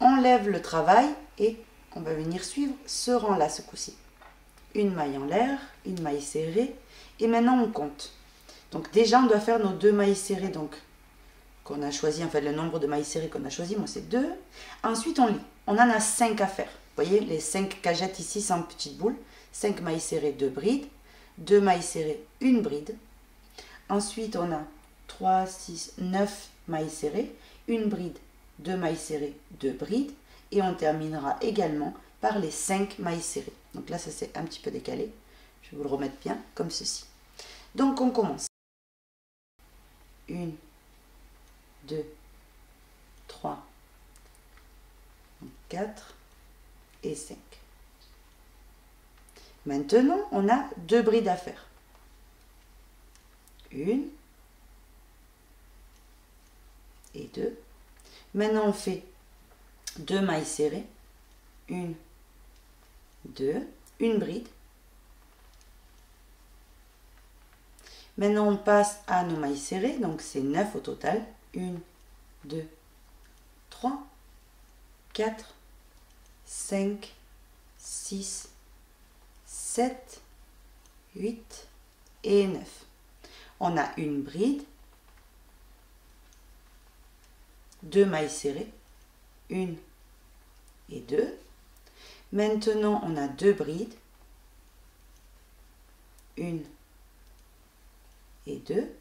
On lève le travail et on va venir suivre ce rang-là ce coup-ci. Une maille en l'air, une maille serrée. Et maintenant, on compte. Donc déjà, on doit faire nos 2 mailles serrées donc qu'on a choisi. En fait, le nombre de mailles serrées qu'on a choisi, moi, c'est 2. Ensuite, on lit. On en a 5 à faire. Vous voyez, les 5 cagettes ici sans petite boule. 5 mailles serrées, 2 brides. 2 mailles serrées, 1 bride. Ensuite, on a 3, 6, 9 mailles serrées, 1 bride, 2 mailles serrées, 2 brides. Et on terminera également par les 5 mailles serrées. Donc là, ça c'est un petit peu décalé. Je vais vous le remettre bien comme ceci. Donc on commence. 1, 2, 3, 4 et 5. Maintenant, on a 2 brides à faire. 1 et 2. Maintenant, on fait 2 mailles serrées. 1, 2, 1 bride. Maintenant, on passe à nos mailles serrées, donc c'est 9 au total. 1, 2, 3, 4, 5, 6, 7, 8 et 9. On a une bride, 2 mailles serrées, 1 et 2. Maintenant, on a 2 brides, 1 et 2.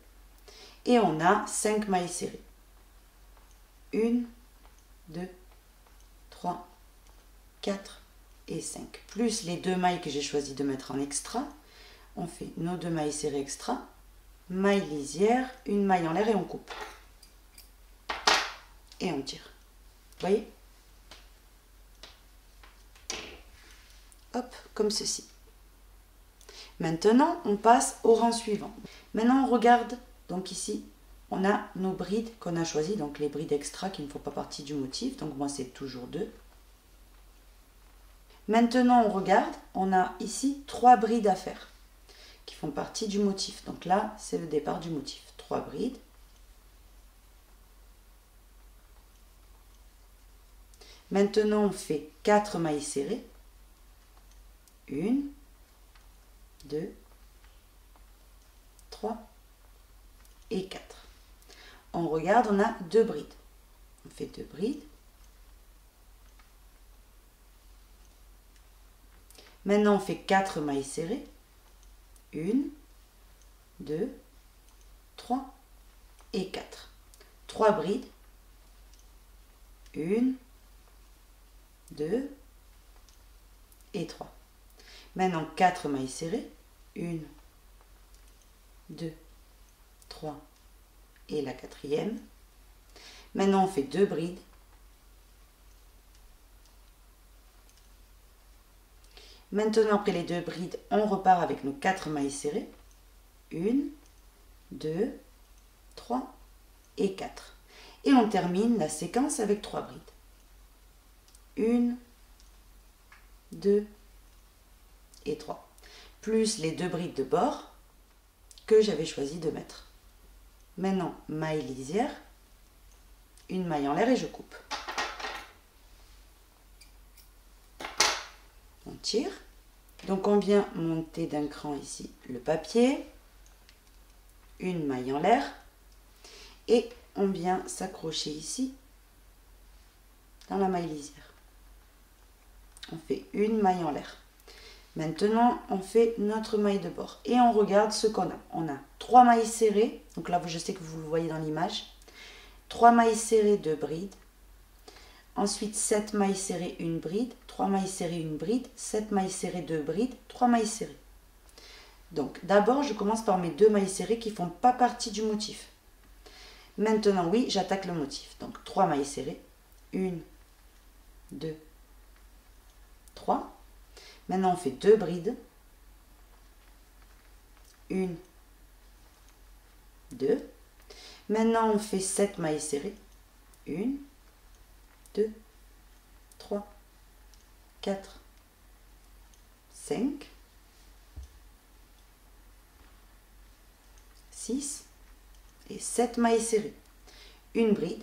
Et on a 5 mailles serrées. 1, 2, 3, 4 et 5. Plus les 2 mailles que j'ai choisi de mettre en extra. On fait nos 2 mailles serrées extra. Maille lisière, une maille en l'air et on coupe. et on tire. Vous voyez? Hop, comme ceci. Maintenant, on passe au rang suivant. Maintenant, on regarde, donc ici, on a nos brides qu'on a choisies, donc les brides extra qui ne font pas partie du motif. Donc moi, c'est toujours 2. Maintenant, on regarde, on a ici 3 brides à faire qui font partie du motif. Donc là, c'est le départ du motif. 3 brides. Maintenant, on fait 4 mailles serrées. 1, 2, 3 et 4. On regarde, on a 2 brides. On fait 2 brides. Maintenant, on fait 4 mailles serrées. 1, 2, 3 et 4. 3 brides. 1, 2 et 3. Maintenant, 4 mailles serrées. 1, 2, 3 et la 4e. Maintenant, on fait 2 brides. Maintenant, après les 2 brides, on repart avec nos 4 mailles serrées. 1, 2, 3 et 4. Et on termine la séquence avec 3 brides. 1, 2 et 3. Plus les 2 brides de bord que j'avais choisi de mettre. Maintenant, maille lisière, une maille en l'air et je coupe. On tire. Donc on vient monter d'un cran ici le papier, une maille en l'air et on vient s'accrocher ici dans la maille lisière. On fait une maille en l'air. Maintenant, on fait notre maille de bord et on regarde ce qu'on a. On a 3 mailles serrées, donc là je sais que vous le voyez dans l'image, 3 mailles serrées, 2 brides. Ensuite, 7 mailles serrées, 1 bride, 3 mailles serrées, 1 bride, 7 mailles serrées, 2 brides, 3 mailles serrées. Donc, d'abord, je commence par mes 2 mailles serrées qui ne font pas partie du motif. Maintenant, oui, j'attaque le motif. Donc, 3 mailles serrées, 1, 2, 3. Maintenant, on fait 2 brides, 1, 2. Maintenant, on fait 7 mailles serrées, 1, 2, 3, 4, 5, 6 et 7 mailles serrées. Une bride.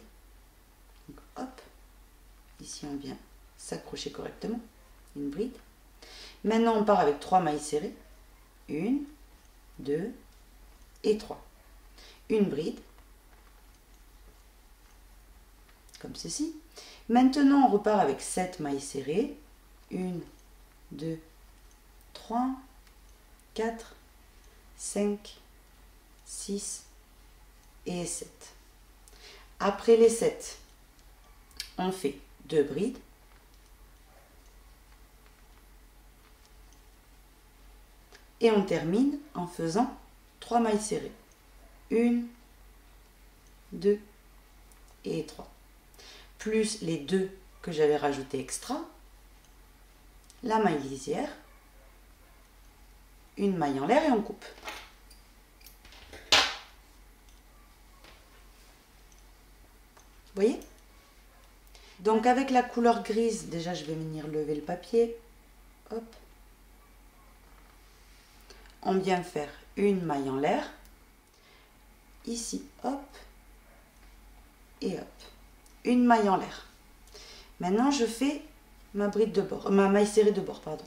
Donc, hop, ici on vient s'accrocher correctement. Une bride. Maintenant on part avec 3 mailles serrées. 1, 2 et 3. Une bride. Comme ceci. Maintenant, on repart avec 7 mailles serrées. 1, 2, 3, 4, 5, 6 et 7. Après les 7, on fait 2 brides. Et on termine en faisant 3 mailles serrées. 1, 2 et 3. Plus les 2 que j'avais rajouté extra, la maille lisière, une maille en l'air et on coupe. Vous voyez? Donc avec la couleur grise, déjà je vais venir lever le papier. Hop. On vient faire une maille en l'air. Ici, hop. Et hop. Une maille en l'air. Maintenant, je fais ma bride de bord, ma maille serrée de bord, pardon.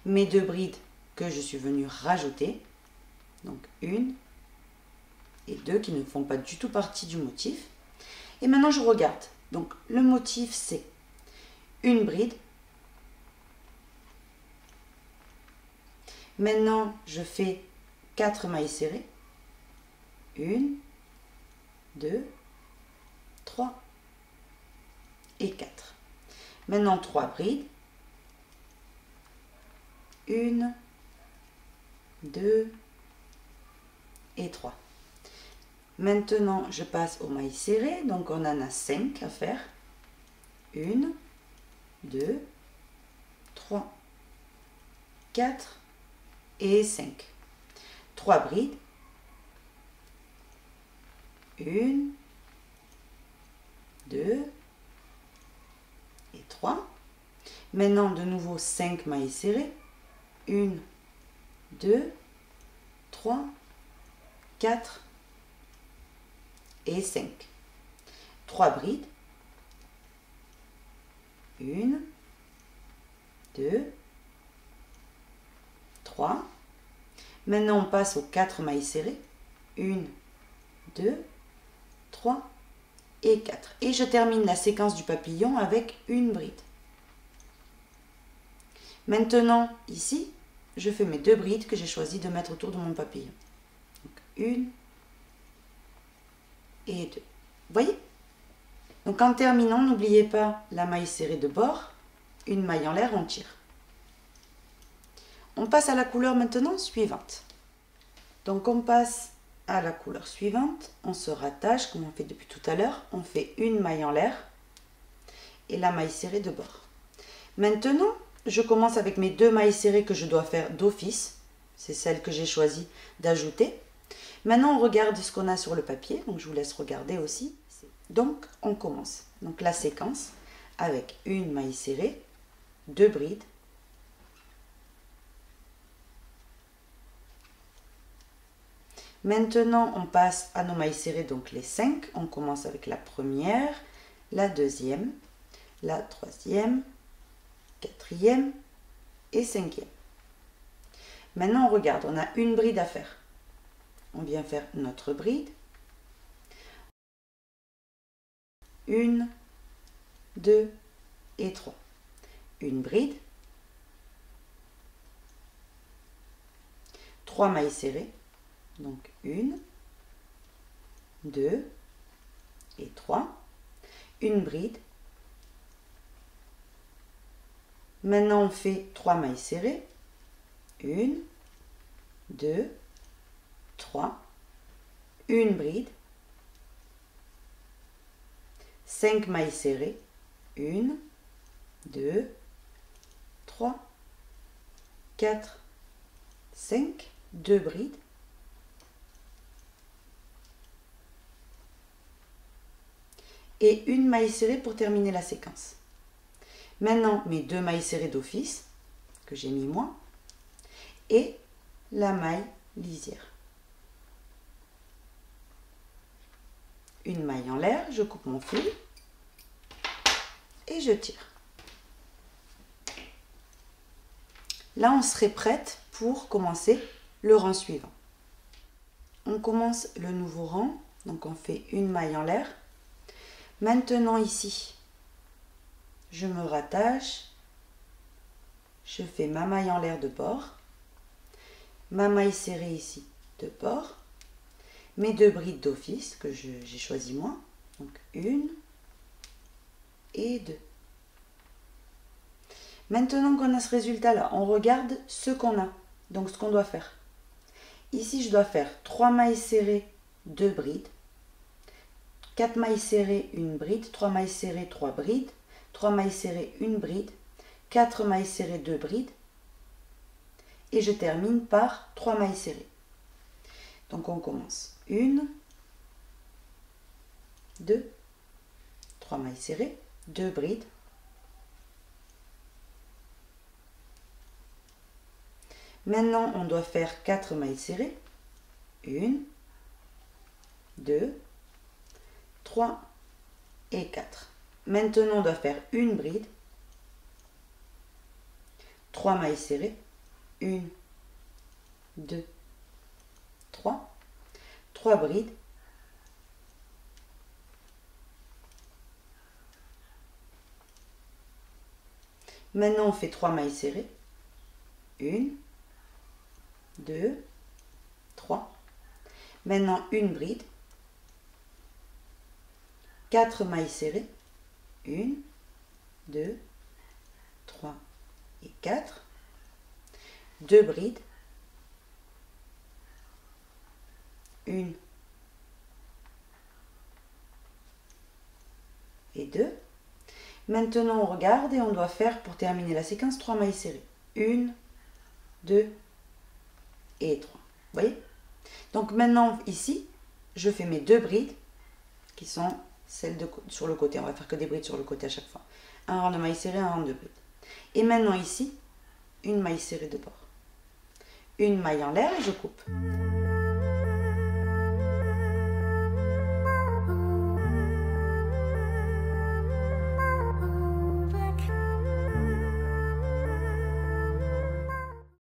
Mes 2 brides que je suis venue rajouter. Donc, 1 et 2 qui ne font pas du tout partie du motif. Et maintenant, je regarde. Donc, le motif, c'est une bride. Maintenant, je fais 4 mailles serrées. 1, 2, 3 et 4. Maintenant 3 brides. 1, 2 et 3. Maintenant, je passe au mailles serrées. Donc, on en a 5 à faire. 1, 2, 3, 4 et 5. 3 brides. 1, 2 et 3. Maintenant, de nouveau 5 mailles serrées. 1, 2, 3, 4 et 5. 3 brides. 1, 2, 3. Maintenant, on passe aux 4 mailles serrées. 1, 2, 3 et 4. Et je termine la séquence du papillon avec une bride. Maintenant, ici, je fais mes 2 brides que j'ai choisi de mettre autour de mon papillon. Donc, 1 et 2. Vous voyez? Donc, en terminant, n'oubliez pas la maille serrée de bord. Une maille en l'air, on tire. On passe à la couleur maintenant suivante. Donc, on passe à la couleur suivante. On se rattache, comme on fait depuis tout à l'heure. On fait une maille en l'air et la maille serrée de bord. Maintenant, je commence avec mes 2 mailles serrées que je dois faire d'office. C'est celle que j'ai choisi d'ajouter. Maintenant, on regarde ce qu'on a sur le papier. Donc, je vous laisse regarder aussi. Donc, on commence. Donc, la séquence avec une maille serrée, 2 brides. Maintenant, on passe à nos mailles serrées, donc les 5. On commence avec la première, la deuxième, la troisième, quatrième et cinquième. Maintenant, on regarde, on a une bride à faire. On vient faire notre bride. 1, 2 et 3. Une bride. 3 mailles serrées. Donc 1, 2 et 3. Une bride. Maintenant, on fait 3 mailles serrées. 1, 2, 3. Une bride. 5 mailles serrées. 1, 2, 3, 4, 5. 2 brides. Et une maille serrée pour terminer la séquence. Maintenant, mes 2 mailles serrées d'office, que j'ai mis moi, et la maille lisière. Une maille en l'air, je coupe mon fil et je tire. Là, on serait prête pour commencer le rang suivant. On commence le nouveau rang, donc on fait une maille en l'air. Maintenant ici, je me rattache, je fais ma maille en l'air de bord, ma maille serrée ici de bord, mes 2 brides d'office que j'ai choisi moi, donc 1 et 2. Maintenant qu'on a ce résultat là, on regarde ce qu'on a, donc ce qu'on doit faire. Ici je dois faire 3 mailles serrées, 2 brides, 4 mailles serrées, 1 bride, 3 mailles serrées, 3 brides, 3 mailles serrées, 1 bride, 4 mailles serrées, 2 brides, et je termine par 3 mailles serrées. Donc on commence 1, 2, 3 mailles serrées, 2 brides, maintenant on doit faire 4 mailles serrées, 1, 2, 3 et 4. Maintenant, on doit faire une bride, 3 mailles serrées, 1, 2, 3, 3 brides, maintenant on fait 3 mailles serrées, 1, 2, 3, maintenant une bride, 4 mailles serrées, 1, 2, 3 et 4, 2 brides, 1, et 2. Maintenant, on regarde et on doit faire, pour terminer la séquence, 3 mailles serrées. 1, 2 et 3. Vous voyez? Donc maintenant, ici, je fais mes 2 brides qui sont celles sur le côté. On va faire que des brides sur le côté à chaque fois. Un rang de mailles serrées, un rang de brides. Et maintenant ici, une maille serrée de bord. Une maille en l'air et je coupe.